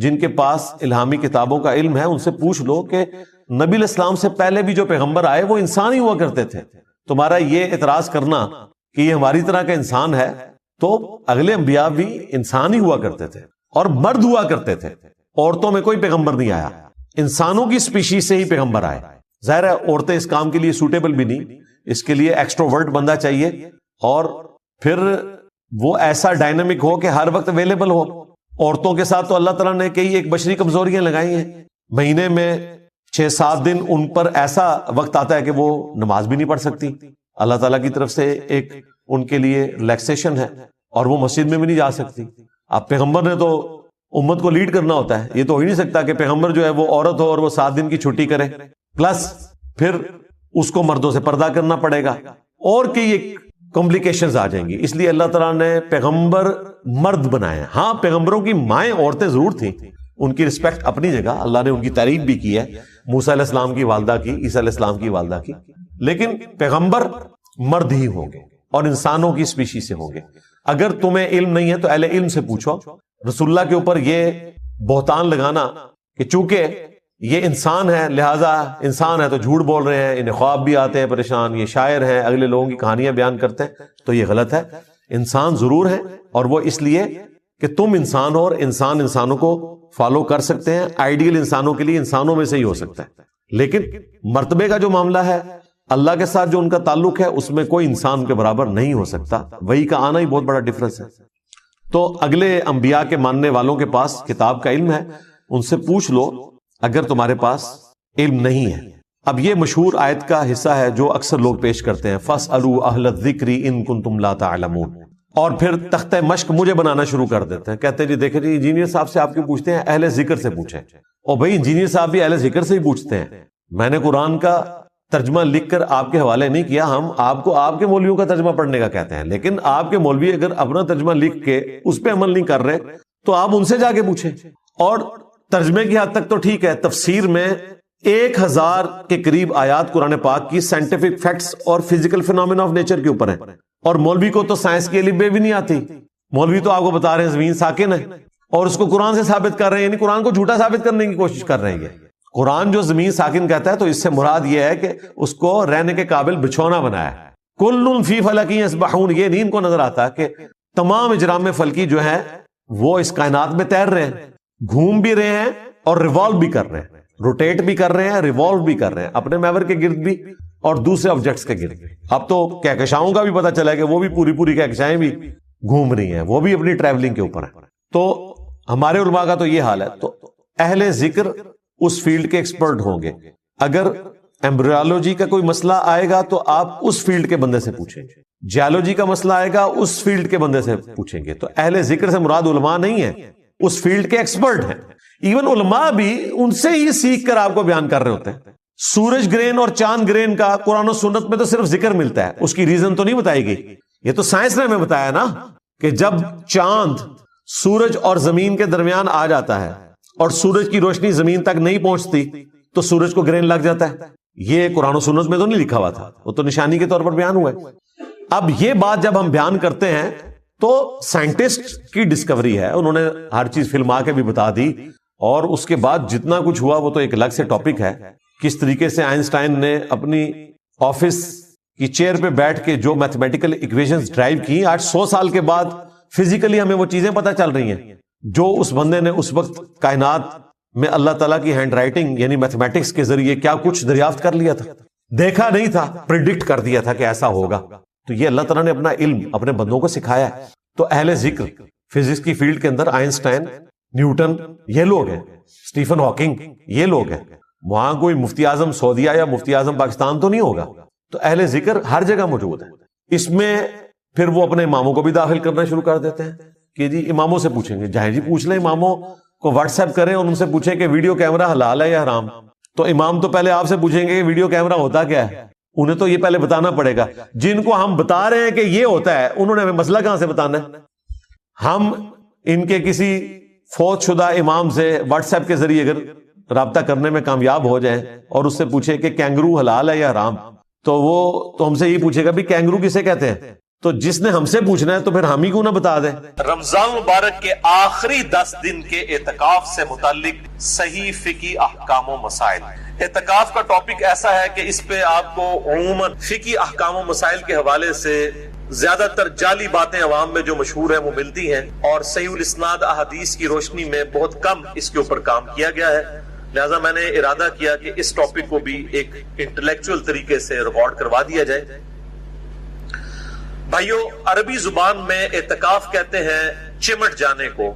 جن کے پاس الہامی کتابوں کا علم ہے ان سے پوچھ لو کہ نبی علیہ السلام سے پہلے بھی جو پیغمبر آئے وہ انسان ہی ہوا کرتے تھے. تمہارا یہ اعتراض کرنا کہ یہ ہماری طرح کا انسان ہے، تو اگلے انبیاء بھی انسان ہی ہوا کرتے تھے اور مرد ہوا کرتے تھے. عورتوں میں کوئی پیغمبر نہیں آیا، انسانوں کی سپیشیز سے ہی پیغمبر آئے. ظاہر ہے عورتیں اس کام کے لیے سوٹیبل بھی نہیں، اس کے لیے ایکسٹروورٹ بندہ چاہیے اور پھر وہ ایسا ڈائنامک ہو کہ ہر وقت اویلیبل ہو. عورتوں کے ساتھ تو اللہ تعالیٰ نے کئی ایک بشری کمزوریاں لگائی ہیں. مہینے میں 6-7 دن ان پر ایسا وقت آتا ہے کہ وہ نماز بھی نہیں پڑھ سکتی. اللہ تعالیٰ کی طرف سے ایک ان کے لیے ریلیکسیشن ہے اور وہ مسجد میں بھی نہیں جا سکتی. اب پیغمبر نے تو امت کو لیڈ کرنا ہوتا ہے. یہ تو ہو ہی نہیں سکتا کہ پیغمبر جو ہے وہ عورت ہو اور وہ 7 دن کی چھٹی کرے, پلس پھر اس کو مردوں سے پردہ کرنا پڑے گا, اور کئی کمپلیکیشنز آ جائیں گی. اس لیے اللہ تعالیٰ نے پیغمبر مرد بنایا. ہاں پیغمبروں کی مائیں عورتیں ضرور تھیں, ان کی رسپیکٹ اپنی جگہ, اللہ نے ان کی تعریف بھی کی ہے, موسیٰ علیہ السلام کی والدہ کی, عیسیٰ علیہ السلام کی والدہ کی, لیکن پیغمبر مرد ہی ہوں گے اور انسانوں کی اسپیشی سے ہوں گے. اگر تمہیں علم نہیں ہے تو اہل علم سے پوچھو. رسول اللہ کے اوپر یہ بہتان لگانا کہ چونکہ یہ انسان ہے لہذا انسان ہے تو جھوٹ بول رہے ہیں, انہیں خواب بھی آتے ہیں پریشان, یہ شاعر ہیں, اگلے لوگوں کی کہانیاں بیان کرتے ہیں, تو یہ غلط ہے. انسان ضرور ہے, اور وہ اس لیے کہ تم انسان ہو اور انسان انسانوں کو فالو کر سکتے ہیں. آئیڈیل انسانوں کے لیے انسانوں میں سے ہی ہو سکتا ہے, لیکن مرتبے کا جو معاملہ ہے اللہ کے ساتھ جو ان کا تعلق ہے اس میں کوئی انسان کے برابر نہیں ہو سکتا. وہی کا آنا ہی بہت بڑا ڈفرنس ہے. تو اگلے انبیاء کے ماننے والوں کے پاس کتاب کا علم ہے, ان سے پوچھ لو اگر تمہارے پاس علم نہیں ہے. اب یہ مشہور آیت کا حصہ ہے جو اکثر لوگ پیش کرتے ہیں, فَاسْأَلُوا أَهْلَ الذِّكْرِ إِن كُنتُمْ لَا تَعْلَمُونَ, اور پھر تختہ مشق مجھے بنانا شروع کر دیتے ہیں. کہتے ہیں جی دیکھیں جی انجینئر صاحب سے آپ کیوں پوچھتے ہیں, اہل ذکر سے پوچھیں. اور بھائی انجینئر صاحب بھی اہل ذکر سے ہی پوچھتے ہیں. میں نے قرآن کا ترجمہ لکھ کر آپ کے حوالے نہیں کیا, ہم آپ کو آپ کے مولویوں کا ترجمہ پڑھنے کا کہتے ہیں, لیکن آپ کے مولوی اگر اپنا ترجمہ لکھ کے اس پہ عمل نہیں کر رہے تو آپ ان سے جا کے پوچھیں. اور ترجمے کی حد تک تو ٹھیک ہے, تفسیر میں 1000 کے قریب آیات قرآن پاک کی سائنٹیفک فیکٹس اور فزیکل فینومینا آف نیچر کے اوپر ہیں, اور مولوی کو تو سائنس کی الف بے بھی نہیں آتی. مولوی تو آپ کو بتا رہے ہیں زمین ساکن ہے, اور اس کو قرآن سے ثابت کر رہے ہیں, یعنی قرآن کو جھوٹا ثابت کرنے کی کوشش کر رہے ہیں. قرآن جو زمین ساکن کہتا ہے تو اس سے مراد یہ ہے کہ اس کو رہنے کے قابل بچھونا بنایا ہے. کل فی فلک یسبحون, یہ نہیں ان کو نظر آتا کہ تمام اجرام فلکی جو ہے وہ اس کائنات میں تیر رہے ہیں, گھوم بھی رہے ہیں اور ریوالو بھی کر رہے ہیں, روٹیٹ بھی کر رہے ہیں, ریوالو بھی کر رہے ہیں, اپنے محور کے گرد بھی اور دوسرے آبجیکٹس کے گرد. اب تو کہکشاؤں کا بھی پتہ چلا کہ وہ بھی پوری کہکشائیں بھی گھوم رہی ہیں, وہ بھی اپنی ٹریولنگ کے اوپر ہیں. تو ہمارے علماء کا تو یہ حال ہے. تو اہل ذکر اس فیلڈ کے ایکسپرٹ ہوں گے. اگر ایمبریولوجی کا کوئی مسئلہ آئے گا تو آپ اس فیلڈ کے بندے سے پوچھیں گے, جیولوجی کا مسئلہ آئے گا اس فیلڈ کے بندے سے پوچھیں گے. تو اہل ذکر سے مراد علماء نہیں ہے, اس فیلڈ کے ایکسپرٹ ہیں. ایون علماء بھی ان سے ہی سیکھ کر آپ کو بیان کر رہے ہوتے ہیں. سورج گرہن اور چاند گرہن کا قرآن و سنت میں تو صرف ذکر ملتا ہے, اس کی ریزن تو نہیں بتائی گئی. یہ تو سائنس نے ہمیں بتایا نا کہ جب چاند سورج اور زمین کے درمیان آ جاتا ہے اور سورج کی روشنی زمین تک نہیں پہنچتی تو سورج کو گرہن لگ جاتا ہے. یہ قرآن و سنت میں تو نہیں لکھا ہوا تھا, وہ تو نشانی کے طور پر بیان ہوا ہے. اب یہ بات جب ہم بیان کرتے ہیں تو سائنٹسٹ کی ڈسکوری ہے, انہوں نے ہر چیز فلما کے بھی بتا دی, اور اس کے بعد جتنا کچھ ہوا وہ تو ایک الگ سے ٹاپک ہے. کس طریقے سے آئنسٹائن نے اپنی آفس کی چیئر پہ بیٹھ کے جو میتھمیٹیکل ایکویشنز ڈرائیو کی, آج 100 سال کے بعد فزیکلی ہمیں وہ چیزیں پتہ چل رہی ہیں جو اس بندے نے اس وقت کائنات میں اللہ تعالیٰ کی ہینڈ رائٹنگ یعنی میتھمیٹکس کے ذریعے کیا کچھ دریافت کر لیا تھا, دیکھا نہیں تھا, پریڈکٹ کر دیا تھا کہ ایسا ہوگا. تو یہ اللہ تعالیٰ نے اپنا علم اپنے بندوں کو سکھایا ہے. تو اہل ذکر فزکس کی فیلڈ کے اندر آئنسٹائن, نیوٹن, یہ لوگ ہیں, اسٹیفن ہاکنگ, یہ لوگ ہیں. وہاں کوئی مفتی اعظم سعودیہ یا مفتی اعظم پاکستان تو نہیں ہوگا. تو اہل ذکر ہر جگہ موجود ہے. اس میں پھر وہ اپنے اماموں کو بھی داخل کرنا شروع کر دیتے ہیں کہ جی اماموں سے پوچھیں گے. جہاں جی پوچھ لیں, اماموں کو واٹس ایپ کریں اور ان سے پوچھیں کہ ویڈیو کیمرہ حلال ہے یا حرام. تو امام تو پہلے آپ سے پوچھیں گے کہ ویڈیو کیمرہ ہوتا کیا ہے, انہیں تو یہ پہلے بتانا پڑے گا. جن کو ہم بتا رہے ہیں کہ یہ ہوتا ہے انہوں نے ہمیں مسئلہ کہاں سے بتانا ہے. ہم ان کے کسی فوت شدہ امام سے واٹس ایپ کے ذریعے اگر رابطہ کرنے میں کامیاب ہو جائیں اور اس سے پوچھیں کہ کینگرو حلال ہے یا حرام, تو وہ تو ہم سے یہ پوچھے گا بھی کینگرو کسے کہتے ہیں. تو جس نے ہم سے پوچھنا ہے تو پھر ہم ہی کو نہ بتا دیں. رمضان مبارک کے آخری 10 دن کے اعتکاف سے متعلق صحیح فقہی احکام و مسائل. اعتکاف کا ٹاپک ایسا ہے کہ اس پہ آپ کو عموماً فقہی احکام و مسائل کے حوالے سے زیادہ تر جعلی باتیں عوام میں جو مشہور ہیں وہ ملتی ہیں, اور صحیح الاسناد احادیث کی روشنی میں بہت کم اس کے اوپر کام کیا گیا ہے. لہذا میں نے ارادہ کیا کہ اس ٹاپک کو بھی ایک انٹلیکچوئل طریقے سے ریکارڈ کروا دیا جائے. بھائیو, عربی زبان میں اعتکاف کہتے ہیں چمٹ جانے کو,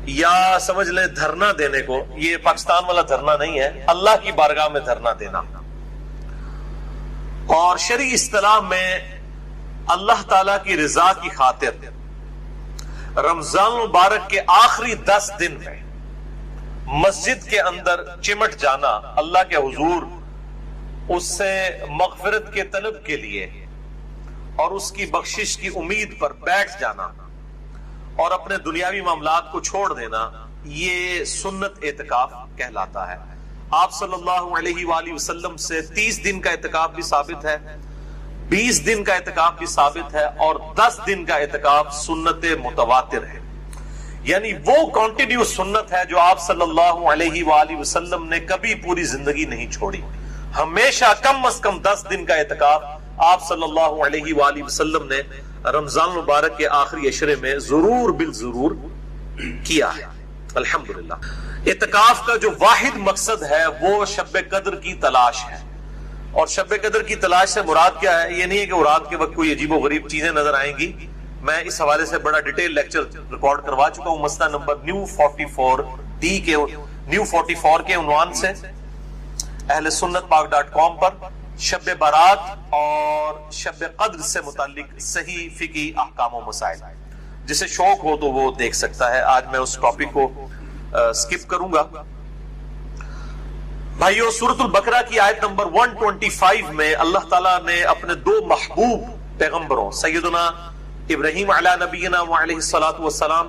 یا سمجھ لیں دھرنا دینے کو. یہ پاکستان والا دھرنا نہیں ہے, اللہ کی بارگاہ میں دھرنا دینا. اور شرعی اصطلاح میں اللہ تعالی کی رضا کی خاطر رمضان مبارک کے آخری 10 دن میں مسجد کے اندر چمٹ جانا، اللہ کے حضور اس سے مغفرت کے طلب کے لیے اور اس کی بخشش کی امید پر بیٹھ جانا اور اپنے دنیاوی معاملات کو چھوڑ دینا، یہ سنت اعتکاف کہلاتا ہے۔ آپ صلی اللہ علیہ وآلہ وسلم سے 30 دن کا اعتکاف بھی ثابت ہے، 20 دن کا اعتکاف بھی ثابت ہے، اور 10 دن کا اعتکاف سنت متواتر ہے، یعنی وہ کنٹینیو سنت ہے جو آپ صلی اللہ علیہ وآلہ وسلم نے کبھی پوری زندگی نہیں چھوڑی۔ ہمیشہ کم از کم 10 دن کا اعتکاف آپ صلی اللہ علیہ وآلہ وسلم نے رمضان مبارک کے آخری عشرے میں ضرور بالضرور کیا ہے، الحمدللہ۔ اعتکاف کا جو واحد مقصد ہے وہ شب قدر کی تلاش ہے، اور شب قدر کی تلاش سے مراد کیا ہے؟ یہ نہیں ہے کہ رات کے وقت کوئی عجیب و غریب چیزیں نظر آئیں گی، میں اس حوالے سے بڑا ڈیٹیل لیکچر ریکارڈ کروا چکا ہوں، مسئلہ نمبر نیو 44 کے عنوان سے اہل سنت پاک.com پر شب برات اور شب قدر سے متعلق صحیح فقہی احکام و مسائل، جسے شوق ہو تو وہ دیکھ سکتا ہے۔ آج میں اس ٹاپک کو سکپ کروں گا۔ بھائیو، سورۃ البقرہ کی آیت نمبر 125 میں اللہ تعالیٰ نے اپنے 2 محبوب پیغمبروں سیدنا ابراہیم علی نبینا وعلیہ الصلوۃ والسلام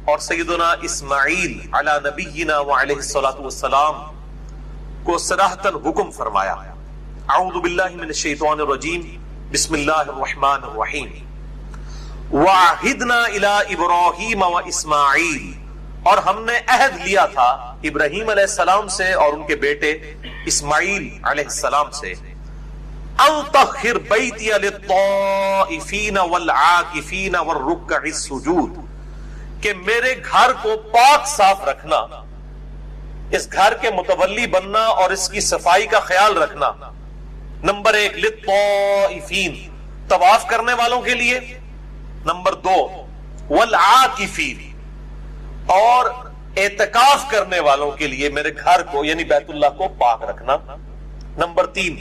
اور سیدنا اسماعیل علی نبینا وعلیہ الصلوۃ والسلام کو صراحتاً حکم فرمایا۔ اعوذ باللہ من الشیطان الرجیم، بسم اللہ الرحمن الرحیم۔ وعہدنا الی ابراہیم واسماعیل، اور ہم نے عہد لیا تھا ابراہیم علیہ السلام سے اور ان کے بیٹے اسماعیل علیہ السلام سے، ان طہر بیتی للطائفین والعاکفین والرکع السجود، کہ میرے گھر کو پاک صاف رکھنا، اس گھر کے متولی بننا اور اس کی صفائی کا خیال رکھنا۔ نمبر 1 للطائفین، طواف کرنے والوں کے لیے۔ نمبر 2 والعاکفین، اور اعتکاف کرنے والوں کے لیے میرے گھر کو یعنی بیت اللہ کو پاک رکھنا۔ نمبر 3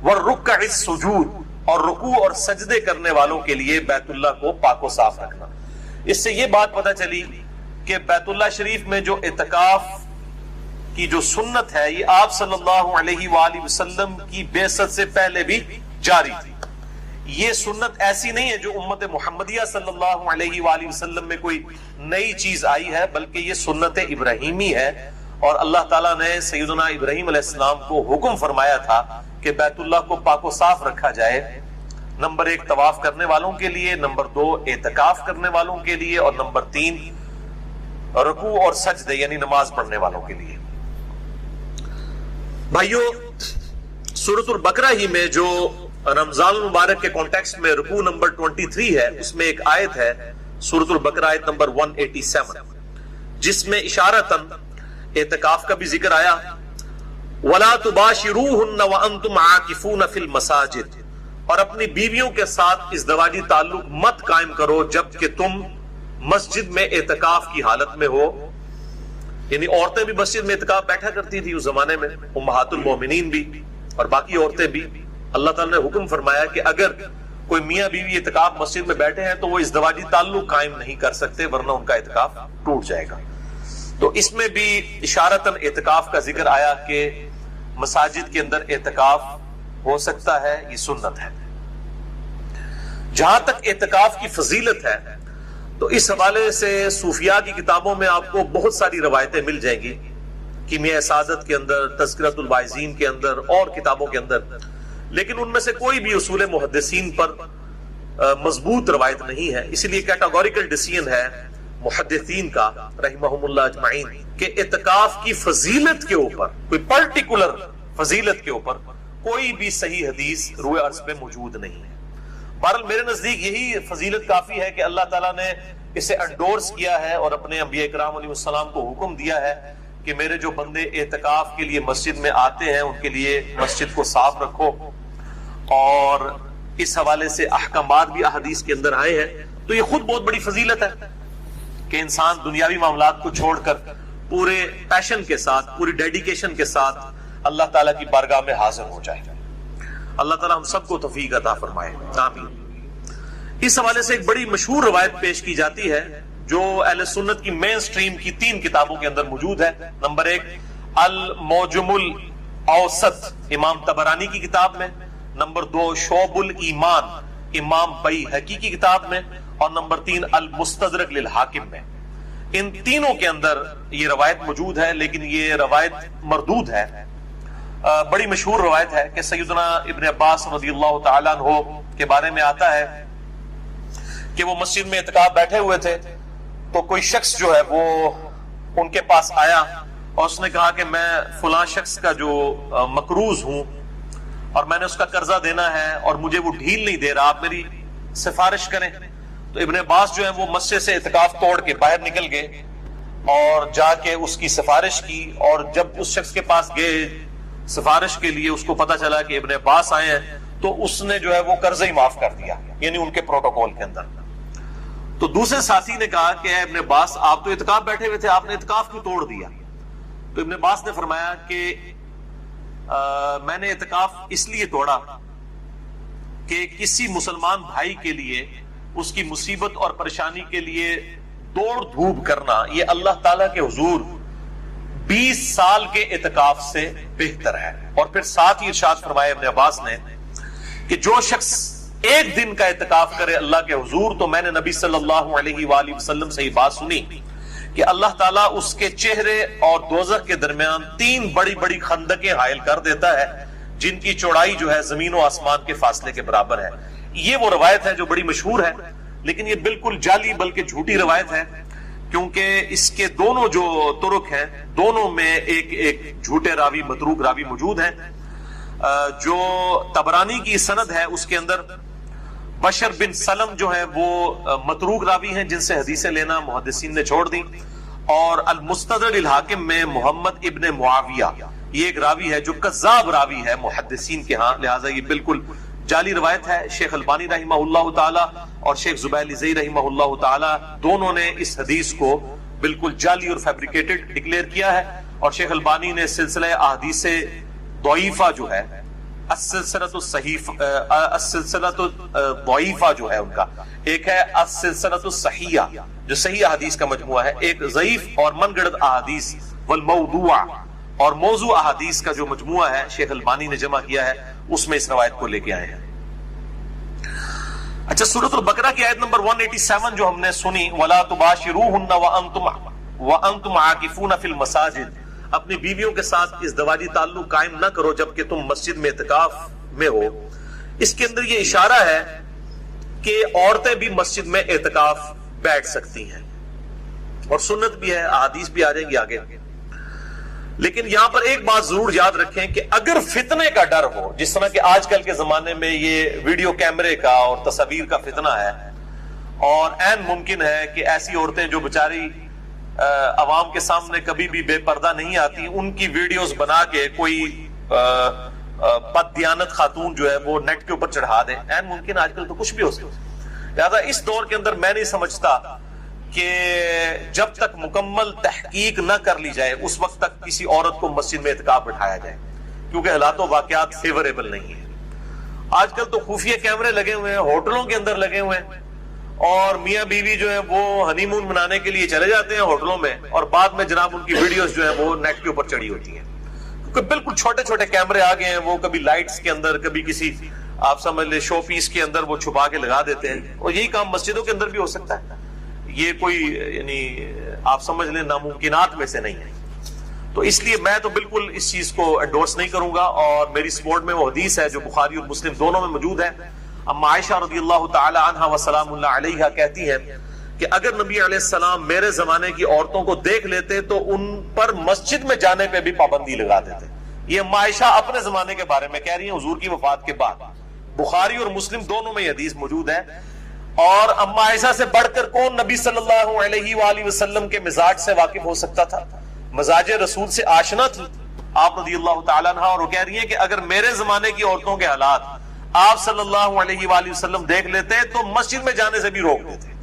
والرکع السجود، اور رکوع اور سجدے کرنے والوں کے لیے بیت اللہ کو پاک و صاف رکھنا۔ اس سے یہ بات پتہ چلی کہ بیت اللہ شریف میں جو اعتکاف کی جو سنت ہے یہ آپ صلی اللہ علیہ وآلہ وسلم کی بعثت سے پہلے بھی جاری تھی۔ یہ سنت ایسی نہیں ہے جو امت محمدیہ صلی اللہ علیہ وآلہ وسلم میں کوئی نئی چیز آئی ہے، بلکہ یہ سنت ابراہیمی ہے، اور اللہ تعالیٰ نے سیدنا ابراہیم علیہ السلام کو حکم فرمایا تھا کہ بیت اللہ کو پاک و صاف رکھا جائے۔ نمبر 1 طواف کرنے والوں کے لیے، نمبر 2 اعتکاف کرنے والوں کے لیے، اور نمبر 3 رکوع اور سجدے یعنی نماز پڑھنے والوں کے لیے۔ بھائیو، سورۃ البقرہ ہی میں جو رمضان المبارک کے کانٹیکسٹ میں رکوع نمبر 23 ہے، اس میں ایک آیت ہے سورۃ البقرہ آیت نمبر 187، جس میں اشارتاً اعتکاف کا بھی ذکر آیا۔ وَلَا تُبَاشِرُوهُنَّ وَأَنْتُمْ عَاكِفُونَ فِي الْمَسَاجِدِ، اور اپنی بیویوں کے ساتھ ازدواجی تعلق مت قائم کرو جبکہ تم مسجد میں اعتکاف کی حالت میں ہو۔ یعنی عورتیں بھی مسجد میں اعتکاف بیٹھا کرتی تھی اس زمانے میں، امہات المومنین بھی اور باقی عورتیں بھی۔ اللہ تعالیٰ نے حکم فرمایا کہ اگر کوئی میاں بیوی اعتکاف مسجد میں بیٹھے ہیں تو وہ ازدواجی تعلق قائم نہیں کر سکتے، ورنہ ان کا اعتکاف ٹوٹ جائے گا۔ تو اس میں بھی اشارتاً اعتکاف کا ذکر آیا کہ مساجد کے اندر اعتکاف ہو سکتا ہے، یہ سنت ہے۔ جہاں تک اعتکاف کی فضیلت ہے تو اس حوالے سے صوفیاء کی کتابوں میں آپ کو بہت ساری روایتیں مل جائیں گی، کیمیاء سعادت کے اندر، تذکرۃ الواعظین کے اندر اور کتابوں کے اندر، لیکن ان میں سے کوئی بھی اصول محدثین پر مضبوط روایت نہیں ہے۔ اس لیے کیٹاگوریکل ڈیسیژن ہے محدثین کا رحمہم اللہ اجمعین کہ اعتکاف کی فضیلت کے اوپر، کوئی پرٹیکولر فضیلت کے اوپر کوئی بھی صحیح حدیث روئے عرض پہ موجود نہیں ہے۔ بہرحال میرے نزدیک یہی فضیلت کافی ہے کہ اللہ تعالیٰ نے اسے انڈورس کیا ہے اور اپنے انبیاء کرام علیہ السلام کو حکم دیا ہے کہ میرے جو بندے اعتکاف کے لیے مسجد میں آتے ہیں ان کے لیے مسجد کو صاف رکھو، اور اس حوالے سے احکامات بھی احادیث کے اندر آئے ہیں۔ تو یہ خود بہت بڑی فضیلت ہے کہ انسان دنیاوی معاملات کو چھوڑ کر پورے پیشن کے ساتھ، پوری ڈیڈیکیشن کے ساتھ اللہ تعالیٰ کی بارگاہ میں حاضر ہو جائے۔ اللہ تعالیٰ ہم سب کو توفیق عطا فرمائے، آمین۔ اس حوالے سے ایک بڑی مشہور روایت پیش کی جاتی ہے جو اہل سنت کی مین سٹریم کی 3 کتابوں کے اندر موجود ہے. نمبر 1 الموجم الاوسط امام طبرانی کی کتاب میں، نمبر 2 شعب الایمان امام بیہقی کی کتاب میں، اور نمبر 3 المستدرک للحاکم میں. ان تینوں کے اندر یہ روایت موجود ہے، لیکن یہ روایت مردود ہے. بڑی مشہور روایت ہے کہ سیدنا ابن عباس رضی اللہ تعالیٰ عنہ کے بارے میں آتا ہے کہ وہ مسجد میں اعتکاف بیٹھے ہوئے تھے، تو کوئی شخص جو ہے وہ ان کے پاس آیا اور اس نے کہا کہ میں فلاں شخص کا جو مقروض ہوں اور میں نے اس کا قرضہ دینا ہے اور مجھے وہ ڈھیل نہیں دے رہا، آپ میری سفارش کریں. تو ابن عباس جو ہے وہ مسجد سے اعتکاف توڑ کے باہر نکل گئے اور جا کے اس کی سفارش کی، اور جب اس شخص کے پاس گئے سفارش کے لیے، اس کو پتا چلا کہ ابن عباس آئے ہیں، تو اس نے جو ہے وہ قرضہ ہی معاف کر دیا، یعنی ان کے پروٹوکول کے اندر. تو دوسرے ساتھی نے کہا کہ اے ابن عباس، آپ تو اعتکاف بیٹھے ہوئے تھے، آپ نے اعتکاف کیوں توڑ دیا؟ تو ابن عباس نے فرمایا کہ میں نے اعتکاف اس لیے توڑا کہ کسی مسلمان بھائی کے لیے اس کی مصیبت اور پریشانی کے لیے دوڑ دھوپ کرنا یہ اللہ تعالیٰ کے حضور 20 سال کے اعتکاف سے بہتر ہے. اور پھر ساتھ ہی ارشاد فرمایا ابن عباس نے کہ جو شخص ایک دن کا اعتکاف کرے اللہ کے حضور، تو میں نے نبی صلی اللہ علیہ وآلہ وسلم سے یہ بات سنی کہ اللہ تعالیٰ اس کے چہرے اور دوزخ کے درمیان 3 بڑی بڑی خندقیں حائل کر دیتا ہے، جن کی چوڑائی جو ہے زمین و آسمان کے فاصلے کے برابر ہے. یہ وہ روایت ہے جو بڑی مشہور ہے، لیکن یہ بالکل جعلی بلکہ جھوٹی روایت ہے، کیونکہ اس کے دونوں جو طرق ہیں، دونوں میں ایک جھوٹے راوی، متروک راوی موجود ہیں. جو طبرانی کی سند ہے اس کے اندر بشر بن سلم جو ہے وہ متروک راوی ہیں، جن سے حدیثیں لینا محدثین نے چھوڑ دی. اور المستدرک للحاکم میں محمد ابن معاویہ یہ ایک راوی ہے جو کذاب راوی ہے محدثین کے ہاں، لہٰذا یہ بالکل جعلی روایت ہے. شیخ البانی رحمہ اللہ تعالی اور شیخ زبیر زئی رحمہ اللہ تعالی دونوں نے اس حدیث کو بالکل جعلی اور فیبریکیٹڈ ڈکلیئر کیا ہے. اور شیخ البانی نے سلسلہ احادیث ضعیفہ جو ہے، السلسلۃ الضعیفہ جو ہے ان کا، ایک ہے السلسلۃ الصحیحہ جو صحیح احادیث کا مجموعہ ہے، ایک ضعیف اور من گڑت احادیث والموضوع اور موضوع احادیث کا جو مجموعہ ہے شیخ البانی نے جمع کیا ہے، اس میں اس روایت کو لے کے آئے ہیں. اچھا، سورۃ البقرہ کی آیت نمبر 187 جو ہم نے سنی، وَلَا تُبَاشِرُوهُنَّ وَأَنْتُمْ عَاكِفُونَ فِي الْمَسَاجِدِ، اپنی بیویوں کے ساتھ ازدواجی تعلق قائم نہ کرو جبکہ تم مسجد میں اعتکاف میں ہو. اس کے اندر یہ اشارہ ہے کہ عورتیں بھی مسجد میں اعتکاف بیٹھ سکتی ہیں، اور سنت بھی ہے، احادیث بھی آ جائیں گی آگے. لیکن یہاں پر ایک بات ضرور یاد رکھیں کہ اگر فتنے کا ڈر ہو، جس طرح کہ آج کل کے زمانے میں یہ ویڈیو کیمرے کا اور تصاویر کا فتنہ ہے، اور عین ممکن ہے کہ ایسی عورتیں جو بیچاری عوام کے سامنے کبھی بھی بے پردہ نہیں آتی، ان کی ویڈیوز بنا کے کوئی بددیانت خاتون جو ہے وہ نیٹ کے اوپر چڑھا دے، عین ممکن آج کل تو کچھ بھی ہو سکتا ہے. لہذا اس دور کے اندر میں نہیں سمجھتا کہ جب تک مکمل تحقیق نہ کر لی جائے اس وقت تک کسی عورت کو مسجد میں اعتکاف بٹھایا جائے، کیونکہ حالات و واقعات فیوریبل نہیں ہیں. آج کل تو خفیہ کیمرے لگے ہوئے ہیں، ہوٹلوں کے اندر لگے ہوئے ہیں، اور میاں بیوی جو ہے وہ ہنی مون منانے کے لیے چلے جاتے ہیں ہوٹلوں میں، اور بعد میں جناب ان کی ویڈیوز جو ہیں وہ نیٹ کے اوپر چڑھی ہوتی ہیں، کیونکہ بالکل چھوٹے چھوٹے کیمرے آ گئے ہیں. وہ کبھی لائٹس کے اندر، کبھی کسی آپ سمجھ لیں شو پیس کے اندر وہ چھپا کے لگا دیتے ہیں، اور یہی کام مسجدوں کے اندر بھی ہو سکتا ہے. یہ کوئی یعنی آپ سمجھ لیں ناممکنات میں سے نہیں ہے. تو اس لیے میں تو بالکل اس چیز کو انڈورس نہیں کروں گا، اور میری سپورٹ میں وہ حدیث ہے جو بخاری اور مسلم دونوں میں موجود ہے. اما عائشہ رضی اللہ تعالی عنہا وسلام اللہ علیہا کہتی ہیں کہ اگر نبی علیہ السلام میرے زمانے کی عورتوں کو دیکھ لیتے تو ان پر مسجد میں جانے پہ بھی پابندی لگا دیتے. یہ اما عائشہ اپنے زمانے کے بارے میں کہہ رہی ہیں حضور کی وفات کے بعد. بخاری اور مسلم دونوں میں یہ حدیث موجود ہے. اور اما عائشہ سے بڑھ کر کون نبی صلی اللہ علیہ وآلہ وسلم کے مزاج سے واقف ہو سکتا تھا، مزاج رسول سے آشنا تھی آپ رضی اللہ تعالیٰ عنہ. اور وہ کہہ رہی ہیں کہ اگر میرے زمانے کی عورتوں کے حالات آپ صلی اللہ علیہ وآلہ وسلم دیکھ لیتے تو مسجد میں جانے سے بھی روک دیتے.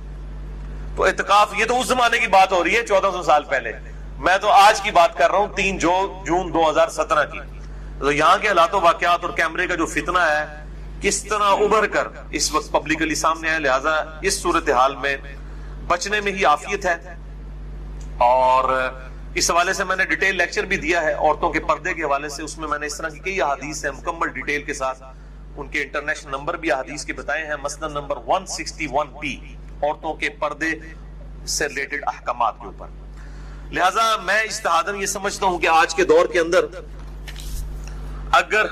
تو اعتکاف یہ تو اس زمانے کی بات ہو رہی ہے 1400 سال پہلے، میں تو آج کی بات کر رہا ہوں 3 جون 2017 کی. تو یہاں کے حالات و واقعات اور کیمرے کا جو فتنہ ہے کس طرح ابھر کر اس وقت پبلکلی سامنے ہے. لہٰذا اس صورتحال میں بچنے میں ہی عافیت ہے. اور اس حوالے سے میں نے ڈیٹیل لیکچر بھی دیا ہے عورتوں کے پردے کے حوالے سے. اس میں میں نے اس طرح کی کئی احادیث ہیں مکمل ڈیٹیل کے ساتھ, ان کے انٹرنیشنل نمبر بھی احادیث کے بتائے ہیں. مسند نمبر 161B عورتوں کے پردے سے ریلیٹڈ احکامات کے اوپر. لہذا میں اجتہاداً یہ سمجھتا ہوں کہ آج کے دور کے اندر اگر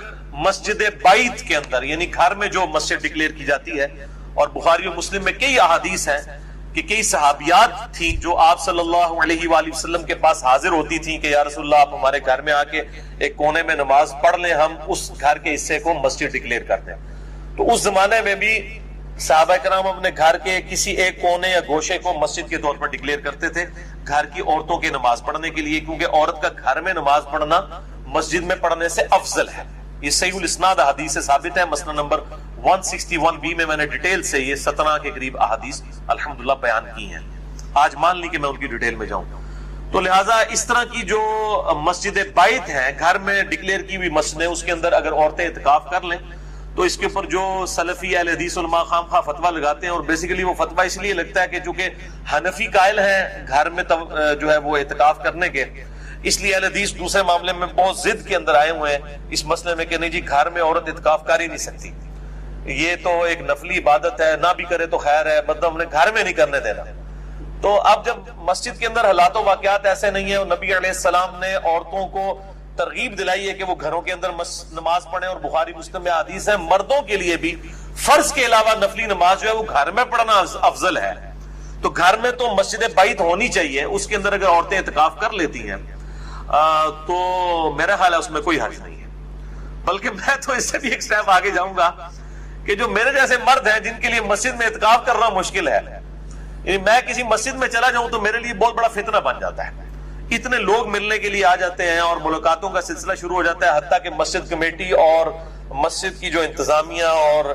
مسجد بیت کے اندر یعنی گھر میں جو مسجد ڈکلیئر کی جاتی ہے, اور بخاری و مسلم میں کئی احادیث ہیں کہ کئی صحابیات تھیں جو آپ صلی اللہ علیہ وآلہ وسلم کے پاس حاضر ہوتی تھیں کہ یا رسول اللہ آپ ہمارے گھر میں آ کے ایک کونے میں نماز پڑھ لیں, ہم اس گھر کے حصے کو مسجد ڈکلیئر کر دیں. تو اس زمانے میں بھی صحابہ کرام اپنے گھر کے کسی ایک کونے یا گوشے کو مسجد کے طور پر ڈکلیئر کرتے تھے گھر کی عورتوں کی نماز پڑھنے کے لیے, کیونکہ عورت کا گھر میں نماز پڑھنا مسجد میں پڑھنے سے افضل ہے. یہ صحیح الاسناد احادیث سے ثابت ہے. مسند نمبر 161B میں نے ڈیٹیل سے یہ 17 کے قریب احادیث الحمدللہ بیان کی ہیں. آج مان لی کہ میں ان کی ڈیٹیل میں جاؤں. تو لہٰذا اس طرح کی جو مسجد بیت ہیں گھر میں ڈکلیئر کی ہوئی مسجدیں, اس کے اندر اگر عورتیں اعتکاف کر لیں تو اس کے اوپر جو سلفی اہل حدیث علماء خام خواہ فتویٰ لگاتے ہیں, اور بیسیکلی وہ فتویٰ اس لیے لگتا ہے کہ چونکہ حنفی قائل ہیں گھر میں جو ہے وہ اعتکاف کرنے کے, اس لیے اہل حدیث دوسرے معاملے میں بہت ضد کے اندر آئے ہوئے ہیں اس مسئلے میں کہ نہیں جی گھر میں عورت اعتکاف کر ہی نہیں سکتی, یہ تو ایک نفلی عبادت ہے, نہ بھی کرے تو خیر ہے, مطلب ہم نے گھر میں نہیں کرنے دینا. تو اب جب مسجد کے اندر حالات و واقعات ایسے نہیں ہیں, اور نبی علیہ السلام نے عورتوں کو ترغیب دلائی ہے کہ وہ گھروں کے اندر نماز پڑھیں, اور بخاری مسلم میں حدیث ہے مردوں کے لیے بھی فرض کے علاوہ نفلی نماز جو ہے وہ گھر میں پڑھنا افضل ہے. تو گھر میں تو مسجد بیت ہونی چاہیے, اس کے اندر اگر عورتیں اعتکاف کر لیتی ہیں تو میرا خیال ہے اس میں کوئی حرج نہیں ہے. بلکہ میں تو اس سے بھی ایک سٹیپ آگے جاؤں گا کہ جو میرے جیسے مرد ہیں جن کے لیے مسجد میں اعتکاف کرنا مشکل ہے, یعنی میں کسی مسجد میں چلا جاؤں تو میرے لیے بہت بڑا فتنہ بن جاتا ہے. اتنے لوگ ملنے کے لیے آ جاتے ہیں اور ملاقاتوں کا سلسلہ شروع ہو جاتا ہے, حتیٰ کہ مسجد کمیٹی اور مسجد کی جو انتظامیہ اور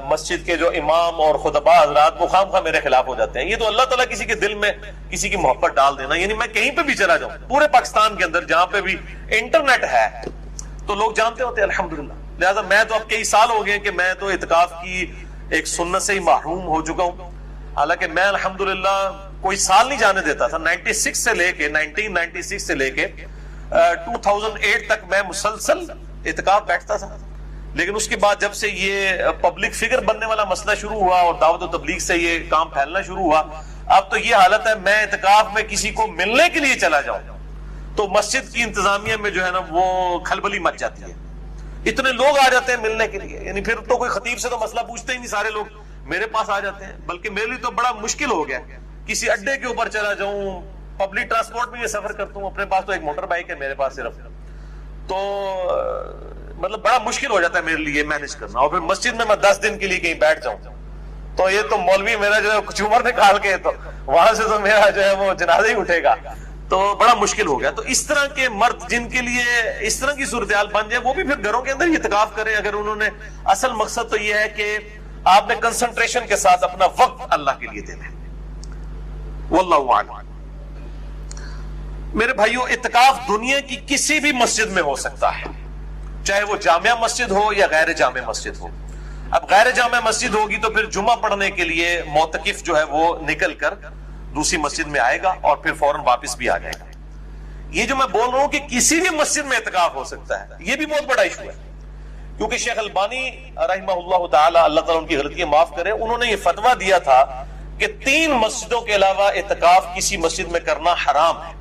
مسجد کے جو امام اور خطباء حضرات وہ خام خواہ میرے خلاف ہو جاتے ہیں. یہ تو اللہ تعالیٰ کسی کے دل میں کسی کی محبت ڈال دینا. یعنی میں کہیں پہ بھی چلا جاؤں پورے پاکستان کے اندر جہاں پہ بھی انٹرنیٹ ہے تو لوگ جانتے ہوتے ہیں الحمدللہ. لہذا میں تو اب کئی سال ہو گئے کہ میں تو اعتکاف کی ایک سنت سے ہی محروم ہو چکا ہوں. حالانکہ میں الحمدللہ کوئی سال نہیں جانے دیتا تھا. 1996 سے لے کے 2008 تک میں مسلسل اعتکاف بیٹھتا تھا. لیکن اس کے بعد جب سے یہ پبلک فگر بننے والا مسئلہ شروع ہوا اور دعوت و تبلیغ سے یہ کام پھیلنا شروع ہوا, اب تو یہ حالت ہے میں اعتکاف میں کسی کو ملنے کے لیے چلا جاؤں تو مسجد کی انتظامیہ میں جو ہے نا وہ کھلبلی مچ جاتی ہے. اتنے لوگ آ جاتے ہیں ملنے کے لیے, یعنی پھر تو کوئی خطیب سے تو مسئلہ پوچھتے ہی نہیں, سارے لوگ میرے پاس آ جاتے ہیں. بلکہ میرے لیے تو بڑا مشکل ہو گیا کسی اڈے کے اوپر چلا جاؤں, پبلک ٹرانسپورٹ میں یہ سفر کرتا ہوں, اپنے پاس تو ایک موٹر بائک ہے میرے پاس صرف, تو مطلب بڑا مشکل ہو جاتا ہے میرے لیے مینج کرنا. اور پھر مسجد میں 10 دن کے لیے کہیں بیٹھ جاؤں تو یہ تو مولوی میرا جو ہے کچھ عمر نکال کے تو وہاں سے تو میرا جو ہے وہ جنازہ ہی اٹھے گا, تو بڑا مشکل ہو گیا. تو اس طرح کے مرد جن کے لیے اس طرح کی صورتحال بن جائے وہ بھی پھر گھروں کے اندر ہی اعتکاف کریں, اگر انہوں نے اصل مقصد تو یہ ہے کہ آپ نے کنسنٹریشن کے ساتھ اپنا وقت اللہ کے لیے دینا ہے. واللہ اعلم. میرے بھائیو, اعتکاف دنیا کی کسی بھی مسجد میں ہو سکتا ہے, چاہے وہ جامع مسجد ہو یا غیر جامع مسجد ہو. اب غیر جامع مسجد ہوگی تو پھر جمعہ پڑھنے کے لیے معتکف جو ہے وہ نکل کر دوسری مسجد میں آئے گا اور پھر فوراً واپس بھی آ جائے گا. یہ جو میں بول رہا ہوں کہ کسی بھی مسجد میں اعتکاف ہو سکتا ہے, یہ بھی بہت بڑا ایشو ہے. کیونکہ شیخ البانی رحمہ اللہ تعالی, اللہ تعالیٰ ان کی غلطیاں معاف کرے, انہوں نے یہ فتویٰ دیا تھا کہ 3 مسجدوں کے علاوہ اعتکاف کسی مسجد میں کرنا حرام ہے.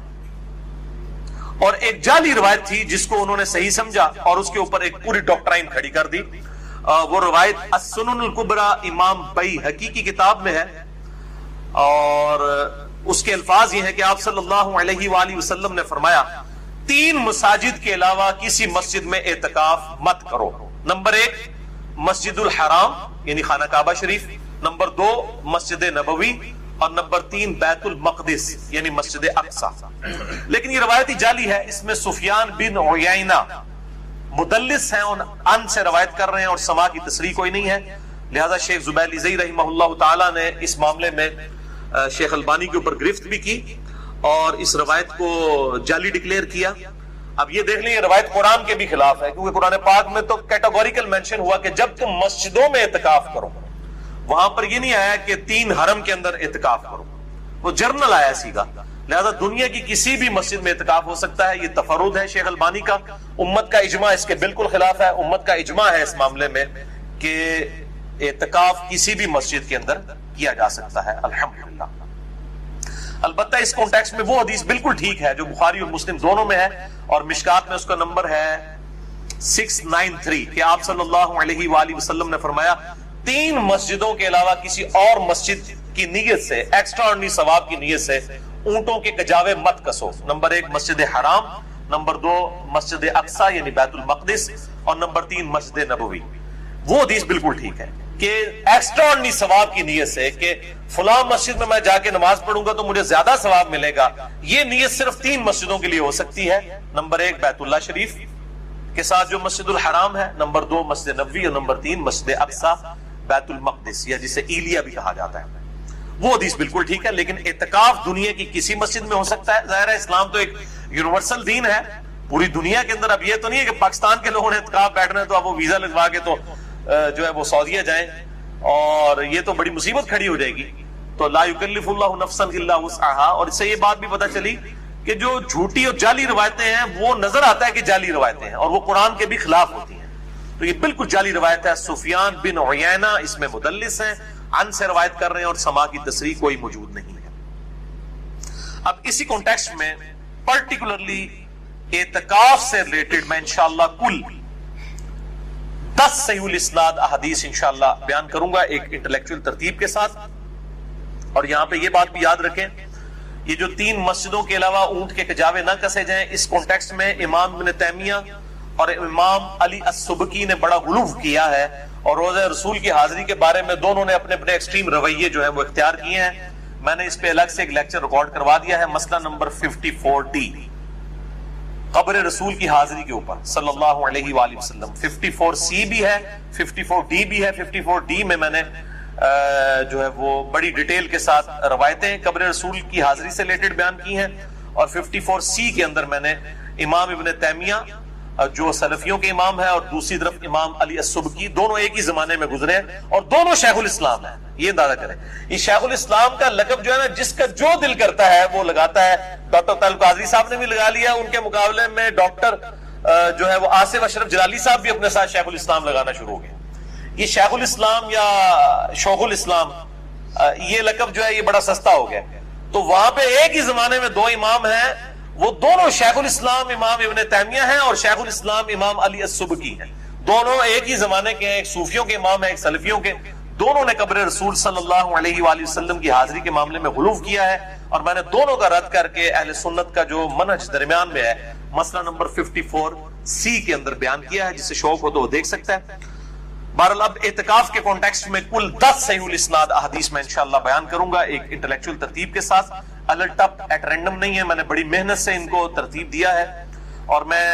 اور ایک جعلی روایت تھی جس کو انہوں نے صحیح سمجھا اور اس کے اوپر ایک پوری ڈاکٹرائن کھڑی کر دی. وہ روایت السنن الکبری امام بیہقی کی کتاب میں ہے, اور اس کے الفاظ یہ ہیں کہ آپ صلی اللہ علیہ وآلہ وسلم نے فرمایا 3 مساجد کے علاوہ کسی مسجد میں اعتکاف مت کرو. نمبر 1 مسجد الحرام یعنی خانہ کعبہ شریف, نمبر 2 مسجد نبوی, اور نمبر 3 بیت المقدس یعنی مسجد اقصی. لیکن یہ روایتی جعلی ہے, اس میں سفیان بن عیینہ مدلس ہیں, ان سے روایت کر رہے ہیں اور سما کی تصریح کوئی نہیں ہے. لہذا شیخ زبیر زئی رحمہ اللہ تعالی نے اس معاملے میں شیخ البانی کے اوپر گرفت بھی کی اور اس روایت کو جعلی ڈکلیئر کیا. اب یہ دیکھ لیں یہ روایت قرآن کے بھی خلاف ہے, کیونکہ قرآن پاک میں تو کیٹیگوریکل مینشن ہوا کہ جب تم مسجدوں میں اعتکاف کرو, وہاں پر یہ نہیں آیا کہ 3 حرم کے اندر اعتکاف کرو. وہ جرنل آیا سیگا. لہذا دنیا کی کسی بھی مسجد میں اعتکاف ہو سکتا ہے. یہ تفرد ہے شیخ البانی کا. امت کا اجماع اس کے بالکل خلاف ہے. امت کا اجماع ہے اس معاملے میں کہ اعتکاف کسی بھی مسجد کے اندر کیا جا سکتا ہے الحمدللہ. البتہ اس کانٹیکسٹ میں وہ حدیث بالکل ٹھیک ہے جو بخاری اور مسلم دونوں میں ہے, اور مشکات میں اس کا نمبر ہے 693 کہ آپ صلی اللہ علیہ وآلہ وسلم نے فرمایا 3 مسجدوں کے علاوہ کسی اور مسجد کی نیت سے, ایکسٹرا آرڈنری ثواب کی نیت سے اونٹوں کے کجاوے مت کسو. نمبر 1 مسجد حرام, نمبر 2 مسجد اقصی یعنی بیت المقدس, اور نمبر 3 مسجد نبوی. وہ حدیث بالکل ٹھیک ہے کہ ایکسٹرا آرڈنری ثواب کی نیت سے کہ فلاں مسجد میں جا کے نماز پڑھوں گا تو مجھے زیادہ ثواب ملے گا, یہ نیت صرف 3 مسجدوں کے لیے ہو سکتی ہے. نمبر 1 بیت اللہ شریف کے ساتھ جو مسجد الحرام ہے, نمبر 2 مسجد نبوی, اور نمبر 3 مسجد اقصی بیت المقدس یا جسے ایلیا بھی کہا جاتا ہے. وہ حدیث بالکل ٹھیک ہے. لیکن اعتکاف دنیا کی کسی مسجد میں ہو سکتا ہے. ظاہر ہے اسلام تو ایک یونیورسل دین ہے پوری دنیا کے اندر. اب یہ تو نہیں ہے کہ پاکستان کے لوگوں نے اعتکاف بیٹھنا ہے تو اب وہ ویزا لگوا کے تو جو ہے وہ سعودیہ جائیں, اور یہ تو بڑی مصیبت کھڑی ہو جائے گی. تو لا یکلف اللہ نفسا الا وسعها. اور اس سے یہ بات بھی پتہ چلی کہ جو جھوٹی اور جعلی روایتیں ہیں وہ نظر آتا ہے کہ جعلی روایتیں ہیں, اور وہ قرآن کے بھی خلاف ہوتی ہیں. تو یہ بالکل جعلی روایت ہے. سفیان بن عیینہ اس میں مدلس ہیں, عن سے روایت کر رہے ہیں, اور سما کی تصریح کوئی موجود نہیں ہے. اب اسی کانٹیکسٹ میں پرٹیکولرلی اعتکاف سے ریلیٹڈ میں انشاءاللہ کل 10 صحیح الاسناد احادیث انشاءاللہ بیان کروں گا ایک انٹلیکچوئل ترتیب کے ساتھ. اور یہاں پہ یہ بات بھی یاد رکھیں, یہ جو 3 مسجدوں کے علاوہ اونٹ کے کجاوے نہ کسے جائیں, اس کانٹیکسٹ میں امام ابن تیمیہ اور امام علی السبکی نے بڑا غلو کیا ہے, اور روزہ رسول کی حاضری کے بارے میں دونوں نے اپنے اپنے ایکسٹریم رویے جو ہیں وہ اختیار کیے ہیں. میں نے اس پہ الگ سے ایک لیکچر ریکارڈ کروا دیا ہے, مسئلہ نمبر 54D قبر رسول کی حاضری کے اوپر صلی اللہ علیہ وآلہ وسلم. 54C بھی ہے, 54D بھی ہے. 54D میں نے جو ہے وہ بڑی ڈیٹیل کے ساتھ روایتیں قبر رسول کی حاضری سے ریلیٹڈ بیان کی ہیں, اور 54C کے اندر میں نے امام ابن تیمیہ جو سلفیوں کے امام ہے اور دوسری طرف امام علی السبکی, دونوں ایک ہی زمانے میں گزرے ہیں اور دونوں شیخ الاسلام ہیں. یہ اندازہ کریں, یہ شیخ الاسلام کا لقب جو ہے نا جس کا جو دل کرتا ہے وہ لگاتا ہے. ڈاکٹر طارق قادری صاحب نے بھی لگا لیا, ان کے مقابلے میں ڈاکٹر جو ہے وہ آصف اشرف جلالی صاحب بھی اپنے ساتھ شیخ الاسلام لگانا شروع ہو گئے. یہ شیخ الاسلام یا شوخ الاسلام یہ لقب جو ہے یہ بڑا سستا ہو گیا. تو وہاں پہ ایک ہی زمانے میں 2 امام ہیں, وہ دونوں شیخ الاسلام امام ابن تیمیہ ہیں اور شیخ الاسلام امام علی السبکی ہیں. دونوں ایک ہی زمانے کے ہیں, ایک صوفیوں کے امام ہیں ایک سلفیوں کے. دونوں نے قبر رسول صلی اللہ علیہ وآلہ وسلم کی حاضری کے معاملے میں غلو کیا ہے, اور میں نے دونوں کا رد کر کے اہل سنت کا جو منہج درمیان میں ہے مسئلہ نمبر 54C کے اندر بیان کیا ہے. جسے شوق ہو تو وہ دیکھ سکتا ہے. بہرحال اب اعتکاف کے کانٹیکسٹ میں کل 10 صحیح الاسناد احادیث میں انشاءاللہ بیان کروں گا ایک انٹلیکچوئل ترتیب کے ساتھ. الٹ اپ ایٹ رینڈم نہیں ہے, میں نے بڑی محنت سے ان کو ترتیب دیا ہے, اور میں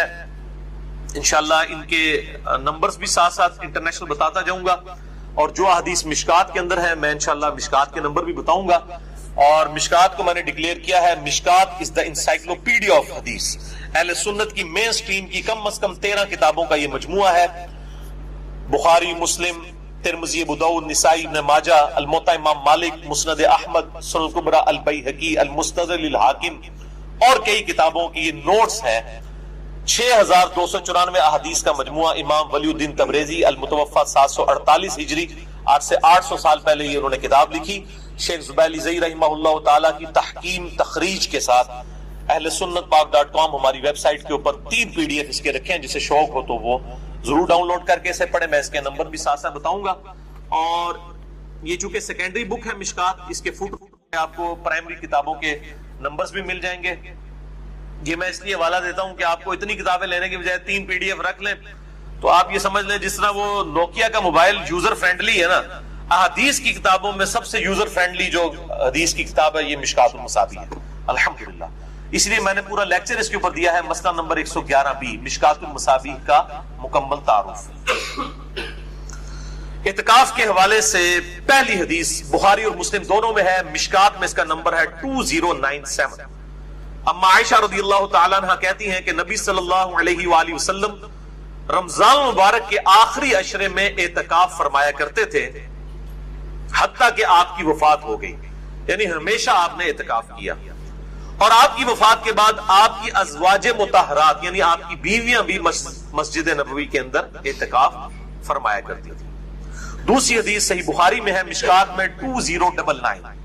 انشاءاللہ ان کے نمبرز بھی ساتھ ساتھ انٹرنیشنل بتاتا جاؤں گا. اور جو حدیث مشکات کے اندر ہے میں انشاءاللہ مشکات کے نمبر بھی بتاؤں گا. اور مشکات کو میں نے ڈکلیئر کیا ہے, مشکات از دا انسائکلوپیڈیا آف حدیث. اہل سنت کی مین سٹریم کی کم از کم 13 کتابوں کا یہ مجموعہ ہے. بخاری, مسلم, ترمذی, ابو داؤد, نسائی, ابن ماجہ, الموطا امام مالک, مسند احمد, سنن الکبری البیہقی, المستدرک للحاکم اور کئی کتابوں کی یہ نوٹس ہیں. 6294 احادیث کا مجموعہ. امام ولی الدین تبریزی المتوفی 748 ہجری, آج سے 800 سال پہلے یہ انہوں نے کتاب لکھی. شیخ زبیلی زئی رحمہ اللہ تعالیٰ کی تحکیم تخریج کے ساتھ اہل سنت پاک.com ہماری ویب سائٹ کے اوپر 3 PDF اس کے رکھے ہیں, جسے شوق ہو تو وہ ضرور ڈاؤن لوڈ کر کے اسے پڑھیں. میں اس کے نمبر بھی ساتھ ساتھ بتاؤں گا. اور یہ چونکہ سیکنڈری بک ہے مشکات, اس کے فٹ میں آپ کو پرائمری کتابوں کے نمبرز بھی مل جائیں گے. یہ میں اس لیے حوالہ دیتا ہوں کہ آپ کو اتنی کتابیں لینے کی بجائے 3 PDF رکھ لیں تو آپ یہ سمجھ لیں جس طرح وہ نوکیا کا موبائل یوزر فرینڈلی ہے نا, احادیث کی کتابوں میں سب سے یوزر فرینڈلی جو حدیث کی کتاب ہے یہ مشکات المصابیح ہے الحمدللہ. اس لیے میں نے پورا لیکچر اس کے اوپر دیا ہے. مسئلہ نمبر 111B مشکات المصابیح کا مکمل تعارف. اعتکاف کے حوالے سے پہلی حدیث بخاری اور مسلم دونوں میں ہے. مشکات میں اس کا نمبر ہے 2097. اما عائشہ رضی اللہ تعالیٰ عنہ کہتی ہیں کہ نبی صلی اللہ علیہ وآلہ وسلم رمضان مبارک کے آخری عشرے میں اعتکاف فرمایا کرتے تھے حتیٰ کہ آپ کی وفات ہو گئی. یعنی ہمیشہ آپ نے اعتکاف کیا. اور آپ کی وفات کے بعد آپ کی ازواج مطہرات یعنی آپ کی بیویاں بھی مسجد نبوی کے اندر اعتکاف فرمایا کرتی تھی. دوسری حدیث صحیح بخاری میں ہے مشکات میں 2099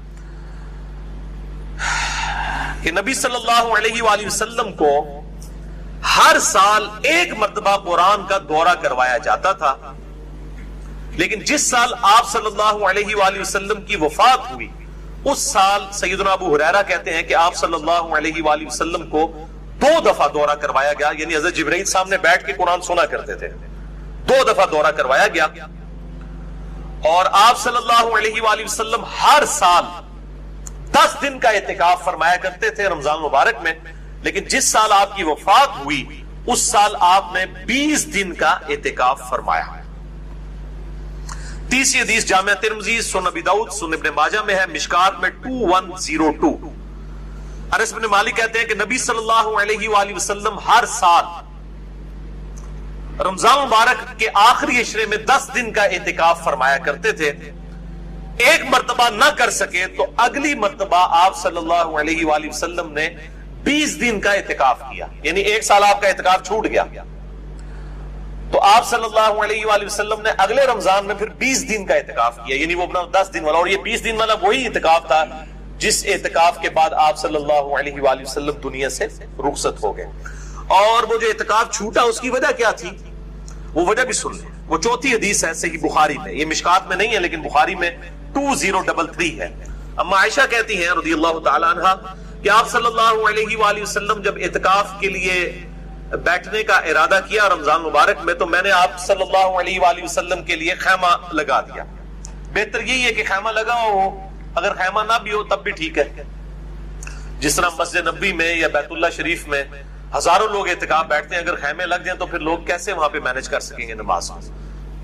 کہ نبی صلی اللہ علیہ وآلہ وسلم کو ہر سال ایک مرتبہ قرآن کا دورہ کروایا جاتا تھا، لیکن جس سال آپ صلی اللہ علیہ وآلہ وسلم کی وفات ہوئی اس سال سیدنا ابو ہریرہ کہتے ہیں کہ آپ صلی اللہ علیہ وآلہ وسلم کو 2 دفعہ دورہ کروایا گیا، یعنی حضرت جبرائیل سامنے بیٹھ کے قرآن سنا کرتے تھے. 2 دفعہ دورہ کروایا گیا اور آپ صلی اللہ علیہ وآلہ وسلم ہر سال 10 دن کا اعتکاف فرمایا کرتے تھے رمضان مبارک میں، لیکن جس سال آپ کی وفات ہوئی اس سال آپ نے 20 دن کا اعتکاف فرمایا. تیسری حدیث جامع ترمذی، سنن ابی داؤد، سنن ابن ماجہ میں ہے مشکات میں 2102. انس بن مالک کہتے ہیں کہ نبی صلی اللہ علیہ وآلہ وسلم ہر سال رمضان مبارک کے آخری عشرے میں 10 دن کا اعتکاف فرمایا کرتے تھے. ایک مرتبہ نہ کر سکے تو اگلی مرتبہ آپ صلی اللہ علیہ وآلہ وسلم نے 20 دن کا اعتکاف کیا، یعنی ایک سال آپ کا اعتکاف چھوٹ گیا تو آپ صلی اللہ علیہ وآلہ وسلم نے اگلے رمضان میں پھر 20 دن کا اعتکاف کیا، یعنی وہ اپنا 10 دن والا. اور یہ 20 دن والا وہی اعتکاف تھا جس اعتکاف کے بعد آپ صلی اللہ علیہ وآلہ وسلم دنیا سے رخصت ہو گئے. اور وہ جو اعتکاف چھوٹا اس کی وجہ کیا تھی وہ وجہ بھی سن لیں. وہ چوتھی حدیث ہے صحیح بخاری میں، یہ مشکات میں نہیں ہے لیکن بخاری میں 2033 ہے. اما عائشہ کہتی ہیں رضی اللہ تعالی عنہا کہ آپ صلی اللہ علیہ وآلہ وسلم جب اعتکاف کے لیے بیٹھنے کا ارادہ کیا رمضان مبارک میں تو میں نے آپ صلی اللہ علیہ وآلہ وسلم کے لیے خیمہ لگا دیا. بہتر یہی ہے کہ خیمہ لگا ہو، اگر خیمہ نہ بھی ہو تب بھی ٹھیک ہے. جس طرح مسجد نبوی میں یا بیت اللہ شریف میں ہزاروں لوگ اعتکاف بیٹھتے ہیں، اگر خیمے لگ جائیں تو پھر لوگ کیسے وہاں پہ مینج کر سکیں گے نماز؟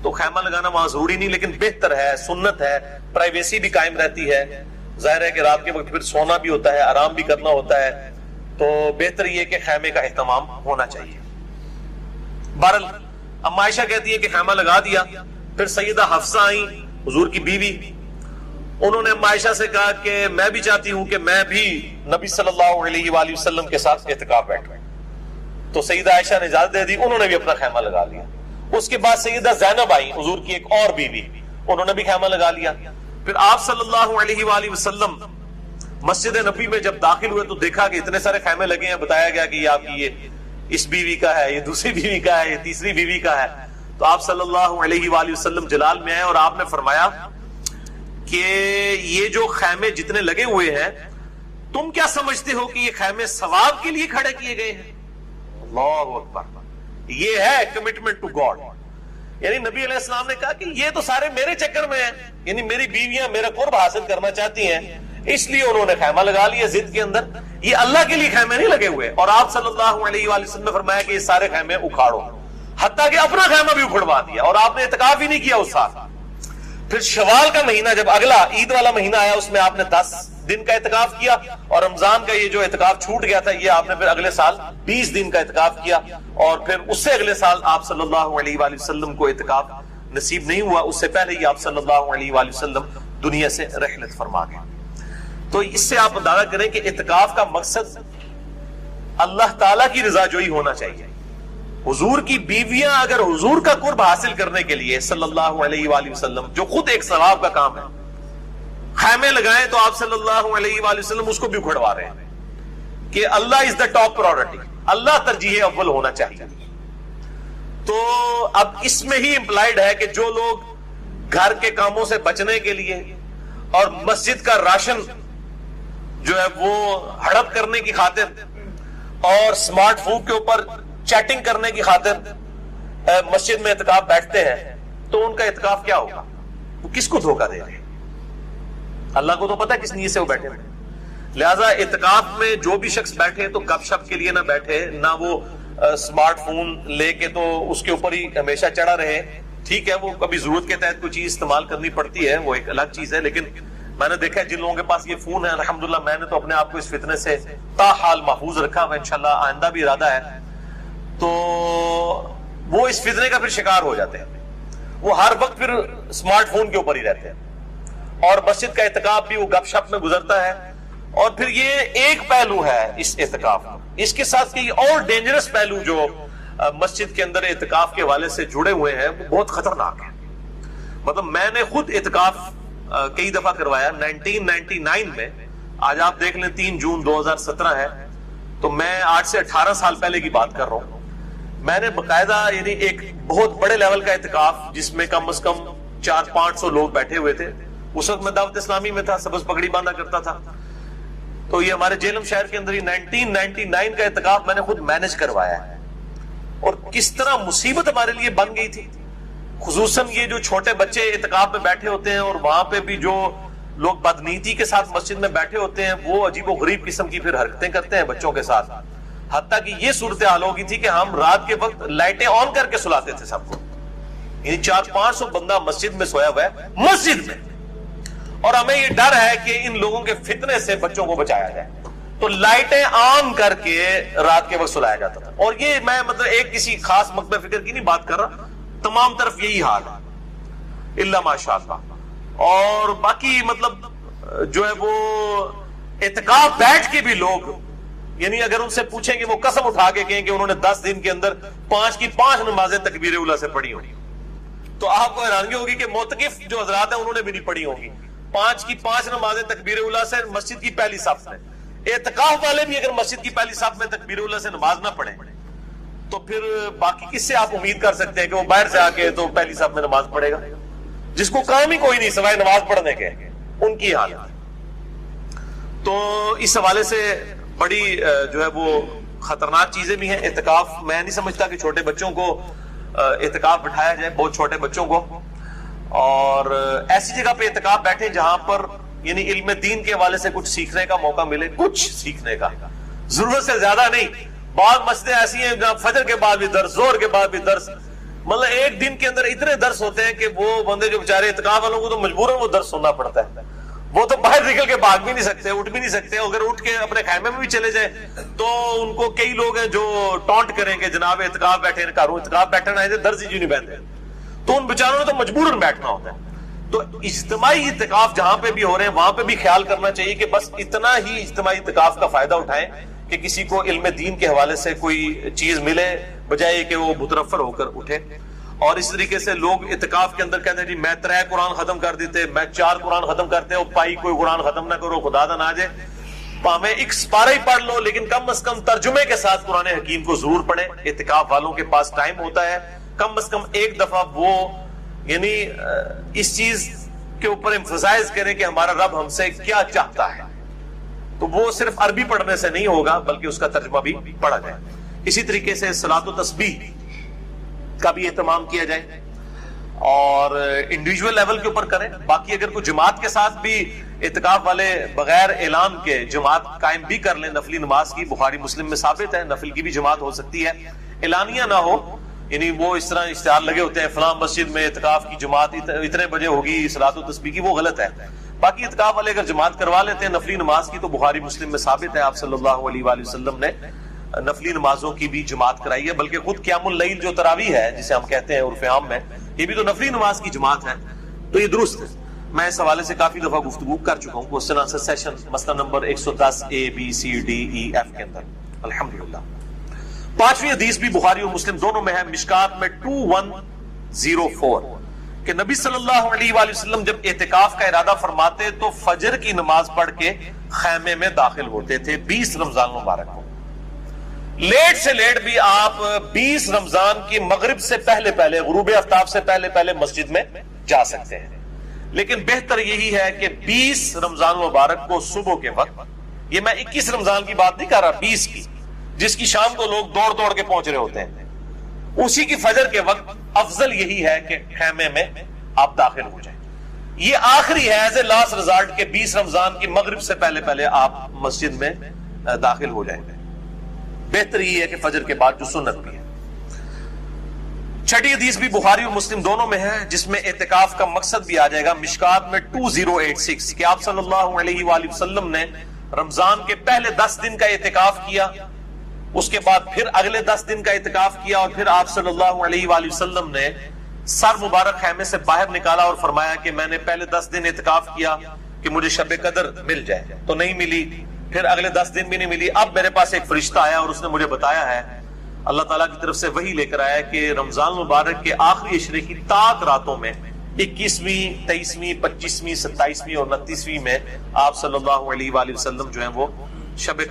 تو خیمہ لگانا وہاں ضروری نہیں، لیکن بہتر ہے، سنت ہے، پرائیویسی بھی قائم رہتی ہے. ظاہر ہے کہ رات کے وقت پھر سونا بھی ہوتا ہے، آرام بھی کرنا ہوتا ہے، تو بہتر یہ کہ خیمے کا اہتمام ہونا چاہیے. بہرحال اما عائشہ کہتی ہے کہ خیمہ لگا دیا. پھر سیدہ حفصہ آئیں حضور کی بیوی، انہوں نے اما عائشہ سے کہا کہ میں بھی چاہتی ہوں کہ میں بھی نبی صلی اللہ علیہ وآلہ وسلم کے ساتھ اعتکاف بیٹھوں. تو سیدہ عائشہ نے اجازت دے دی، انہوں نے بھی اپنا خیمہ لگا لیا. اس کے بعد سیدہ زینب آئیں حضور کی ایک اور بیوی، انہوں نے بھی خیمہ لگا لیا. پھر آپ صلی اللہ علیہ وآلہ وسلم مسجد نبوی میں جب داخل ہوئے تو دیکھا کہ اتنے سارے خیمے لگے ہیں. بتایا گیا کہ یہ آپ کی یہ اس بیوی کا ہے، یہ دوسری بیوی کا ہے، یہ تیسری بیوی کا ہے. تو آپ صلی اللہ علیہ وآلہ وسلم جلال میں آئے اور آپ نے فرمایا کہ یہ جو خیمے جتنے لگے ہوئے ہیں تم کیا سمجھتے ہو کہ یہ خیمے ثواب کے لیے کھڑے کیے گئے ہیں؟ اللہ اکبر. یہ ہے کمٹمنٹ ٹو گاڈ. یعنی نبی علیہ السلام نے کہا کہ یہ تو سارے میرے چکر میں ہیں، یعنی میری بیویاں میرا قرب حاصل کرنا چاہتی ہیں، اس لیے انہوں نے خیمہ لگا لیا ضد کے اندر. یہ اللہ کے لیے خیمے نہیں لگے ہوئے. اور آپ صلی اللہ علیہ وآلہ وسلم نے فرمایا کہ یہ سارے خیمے اکھاڑو، حتیٰ کہ اپنا خیمہ بھی اکھڑوا دیا. اور آپ نے اعتکاف ہی نہیں کیا اس سال. پھر شوال کا مہینہ جب اگلا عید والا مہینہ آیا اس میں آپ نے 10 دن کا اعتکاف کیا، اور رمضان کا یہ جو اعتکاف چھوٹ گیا تھا یہ آپ نے پھر اگلے سال 20 دن کا اعتکاف کیا. اور پھر اس سے اگلے سال آپ صلی اللہ علیہ وآلہ وسلم کو اعتکاف نصیب نہیں ہوا، اس سے پہلے ہی آپ صلی اللہ علیہ وآلہ وسلم دنیا سے رحلت فرما گئے. تو اس سے آپ اندازہ کریں کہ اعتکاف کا مقصد اللہ تعالیٰ کی رضا جوئی ہونا چاہیے. حضور کی بیویاں اگر حضور کا قرب حاصل کرنے کے لیے صلی اللہ علیہ وآلہ وسلم، جو خود ایک ثواب کا کام ہے، خیمے لگائیں تو آپ صلی اللہ علیہ وآلہ وسلم اس کو بھی اکھڑوا رہے ہیں کہ اللہ از دا ٹاپ پرائورٹی، اللہ ترجیح اول ہونا چاہیے. تو اب اس میں ہی امپلائڈ ہے کہ جو لوگ گھر کے کاموں سے بچنے کے لیے اور مسجد کا راشن جو ہے وہ ہڑپ کرنے کی خاطر اور سمارٹ فون کے اوپر چیٹنگ کرنے کی خاطر مسجد میں اعتکاف بیٹھتے ہیں تو ان کا اعتکاف کیا ہوگا؟ وہ کس کو دھوکہ دے رہے ہیں؟ اللہ کو تو پتہ ہے کس نیت سے وہ بیٹھے ہیں. لہذا اعتکاف میں جو بھی شخص بیٹھے تو گپ شپ کے لیے نہ بیٹھے، نہ وہ سمارٹ فون لے کے تو اس کے اوپر ہی ہمیشہ چڑھا رہے. ٹھیک ہے وہ کبھی ضرورت کے تحت کوئی چیز استعمال کرنی پڑتی ہے، وہ ایک الگ چیز ہے، لیکن میں نے دیکھا ہے جن لوگوں کے پاس یہ فون ہے الحمدللہ میں نے تو اپنے آپ کو اس فتنے سے تاحال محفوظ رکھا ہوا، انشاءاللہ آئندہ بھی ارادہ ہے. تو وہ اس فتنے کا پھر شکار ہو جاتے ہیں، وہ ہر وقت پھر سمارٹ فون کے اوپر ہی رہتے ہیں. اور مسجد کا اعتکاف بھی وہ گپ شپ میں گزرتا ہے. اور پھر یہ ایک پہلو ہے اس اعتکاف کا. اس کے ساتھ کئی اور ڈینجرس پہلو جو مسجد کے اندر اعتکاف کے حوالے سے جڑے ہوئے ہیں وہ بہت خطرناک ہیں. مطلب میں نے خود اعتکاف کئی دفعہ کروایا 1999 میں. آج آپ دیکھ لیں 3 جون 2017 ہے, تو میں 8 سے 18 سال پہلے کی بات کر رہا ہوں. میں نے باقاعدہ یعنی ایک بہت بڑے لیول کا اعتکاف جس میں کم از کم 400-500 لوگ بیٹھے ہوئے تھے. اس وقت میں دعوت اسلامی میں تھا, سبز پگڑی باندھا کرتا تھا. تو یہ ہمارے جہلم شہر کے اندر ہی 1999 کا اعتکاف میں نے خود مینج کروایا ہے. اور کس طرح مصیبت ہمارے لیے بن گئی تھی, خصوصاً یہ جو چھوٹے بچے اعتکاف میں بیٹھے ہوتے ہیں اور وہاں پہ بھی جو لوگ بدنیتی کے ساتھ مسجد میں بیٹھے ہوتے ہیں وہ عجیب و غریب قسم کی پھر حرکتیں کرتے ہیں بچوں کے ساتھ. حتیٰ کہ یہ صورتحال ہو گئی تھی کہ ہم رات کے وقت لائٹیں آن کر کے سلاتے تھے سب کو. یعنی 400-500 بندہ مسجد میں سویا ہوا ہے, مسجد میں, اور ہمیں یہ ڈر ہے کہ ان لوگوں کے فتنے سے بچوں کو بچایا جائے, تو لائٹیں آن کر کے رات کے وقت سلایا جاتا تھا. اور یہ میں مطلب ایک کسی خاص مکتب فکر کی نہیں بات کر رہا, تمام طرف یہی حال ہے الا ماشاءاللہ. اور باقی مطلب جو ہے وہ اعتکاف بیٹھ کے بھی لوگ, یعنی اگر ان سے پوچھیں کہ وہ قسم اٹھا کے کہیں کہ انہوں نے 10 دن کے اندر 5 کی 5 نمازیں تکبیر اولیٰ سے پڑھی ہوں, تو آپ کو حیرانگی ہوگی کہ معتکف جو حضرات ہیں انہوں نے بھی نہیں پڑھی ہوں گی 5 کی 5 نمازیں تکبیر اولیٰ سے مسجد کی پہلی صف میں. اعتکاف والے بھی اگر مسجد کی پہلی صف میں تکبیر اولیٰ سے نماز نہ پڑھیں تو پھر باقی کس سے آپ امید کر سکتے ہیں کہ وہ باہر سے آ کے تو پہلی صف میں نماز پڑھے گا, جس کو کام ہی کوئی نہیں سوائے نماز پڑھنے کے, ان کی حالت. تو اس حوالے سے بڑی جو ہے وہ خطرناک چیزیں بھی ہیں. اعتکاف میں نہیں سمجھتا کہ چھوٹے بچوں کو اعتکاف بٹھایا جائے, بہت چھوٹے بچوں کو, اور ایسی جگہ پہ اعتکاف بیٹھے جہاں پر یعنی علم دین کے حوالے سے کچھ سیکھنے کا موقع ملے, کچھ سیکھنے کا, ضرورت سے زیادہ نہیں. بعض مسجدیں ایسی ہیں جہاں فجر کے بعد بھی درس, زور کے بعد بھی درس, مطلب ایک دن کے اندر اتنے درس ہوتے ہیں کہ وہ بندے جو بیچارے اعتکاف والوں کو تو مجبوراً وہ درس سننا پڑتا ہے. وہ تو باہر نکل کے بھاگ بھی نہیں سکتے, اٹھ بھی نہیں سکتے. اگر اٹھ کے اپنے خیمے میں بھی چلے جائیں تو ان کو کئی لوگ ہیں جو ٹونٹ کریں گے, جناب اعتکاف بیٹھے ہیں, گھروں اعتکاف بیٹھنا ہے, درس ہی کیوں نہیں بیٹھتے, تو ان بیچاروں نے تو مجبوراً بیٹھنا ہوتا ہے. تو اجتماعی اعتکاف جہاں پہ بھی ہو رہے ہیں وہاں پہ بھی خیال کرنا چاہیے کہ بس اتنا ہی اجتماعی اعتکاف کا فائدہ اٹھائیں کہ کسی کو علم دین کے حوالے سے کوئی چیز ملے, بجائے کہ وہ مترفر ہو کر اٹھے. اور اس طریقے سے لوگ اعتکاف کے اندر کہتے ہیں جی میں 3 قرآن ختم کر دیتے, میں 4 قرآن ختم کرتے, اور پائی کوئی قرآن ختم نہ کرو, خدا دا نہ جائے, ہمیں ایک سپارہ ہی پڑھ لو, لیکن کم از کم ترجمے کے ساتھ قرآن حکیم کو ضرور پڑھیں. اعتکاف والوں کے پاس ٹائم ہوتا ہے, کم از کم ایک دفعہ وہ یعنی اس چیز کے اوپر ایمفسائز کریں کہ ہمارا رب ہم سے کیا چاہتا ہے. تو وہ صرف عربی پڑھنے سے نہیں ہوگا بلکہ اس کا ترجمہ بھی پڑھا جائے. اسی طریقے سے صلاۃ و تسبیح کا بھی اہتمام کیا جائے اور انڈیویجول لیول کے اوپر کریں. باقی اگر کوئی جماعت کے ساتھ بھی اعتکاف والے بغیر اعلان کے جماعت قائم بھی کر لیں نفلی نماز کی, بخاری مسلم میں ثابت ہے نفل کی بھی جماعت ہو سکتی ہے, اعلانیہ نہ ہو. یعنی وہ اس طرح اشتہار لگے ہوتے ہیں فلاں مسجد میں اعتکاف کی جماعت اتنے بجے ہوگی صلاۃ و تسبیح کی, وہ غلط ہے. باقی اعتکاف والے اگر جماعت کروا لیتے ہیں نفلی نماز کی تو بخاری مسلم میں ثابت ہے آپ صلی اللہ علیہ وآلہ وسلم نے نفلی نمازوں کی بھی جماعت کرائی ہے. بلکہ خود قیام اللیل جو تراویح ہے جسے ہم کہتے ہیں عرف عام میں, یہ بھی تو نفلی نماز کی جماعت ہے. تو یہ درست ہے. میں اس حوالے سے کافی دفعہ گفتگو کر چکا ہوں کوسچن آنسر سیشن مسئلہ نمبر 110 A-B-C-D-E-F کے اندر الحمدللہ. 5ویں حدیث بھی بخاری اور مسلم دونوں میں ہے, مشکات میں 2104 کہ نبی صلی اللہ علیہ وآلہ وسلم جب اعتکاف کا ارادہ فرماتے تو فجر کی نماز پڑھ کے خیمے میں داخل ہوتے تھے 20 رمضان مبارک کو. لیٹ سے لیٹ بھی آپ 20 رمضان کی مغرب سے پہلے پہلے, غروب آفتاب سے پہلے پہلے مسجد میں جا سکتے ہیں. لیکن بہتر یہی ہے کہ 20 رمضان مبارک کو صبح کے وقت, یہ میں 21 رمضان کی بات نہیں کر رہا, 20 کی, جس کی شام کو لوگ دوڑ دوڑ کے پہنچ رہے ہوتے ہیں, اسی کی فجر کے وقت افضل یہی ہے کہ خیمے میں آپ داخل ہو جائیں. یہ آخری ہے ایز اے لاسٹ ریزارٹ کہ 20 رمضان کی مغرب سے پہلے پہلے آپ مسجد میں داخل ہو جائیں. بہتر یہ ہے کہ فجر کے بعد جو سنت بھی ہے. 6ٹھی حدیث بھی بخاری اور مسلم دونوں میں ہے جس میں اعتکاف کا مقصد بھی آ جائے گا, مشکات میں 2086 کہ آپ صلی اللہ علیہ وآلہ وسلم نے رمضان کے پہلے 10 دن کا اعتکاف کیا, اس کے بعد پھر اگلے 10 دن کا اعتکاف کیا, اور پھر آپ صلی اللہ علیہ وآلہ وسلم نے سر مبارک خیمے سے باہر نکالا اور فرمایا کہ میں نے پہلے 10 دن اعتکاف کیا کہ مجھے شب قدر مل جائے، تو نہیں ملی، پھر اگلے 10 دن بھی نہیں ملی. اب میرے پاس ایک فرشتہ آیا اور اس نے مجھے بتایا ہے، اللہ تعالیٰ کی طرف سے وحی لے کر آیا کہ رمضان مبارک کے آخری عشرے کی تاک راتوں میں 21ویں 23ویں 25ویں 27ویں اور 29ویں میں آپ صلی اللہ علیہ وآلہ وسلم جو ہیں وہ شب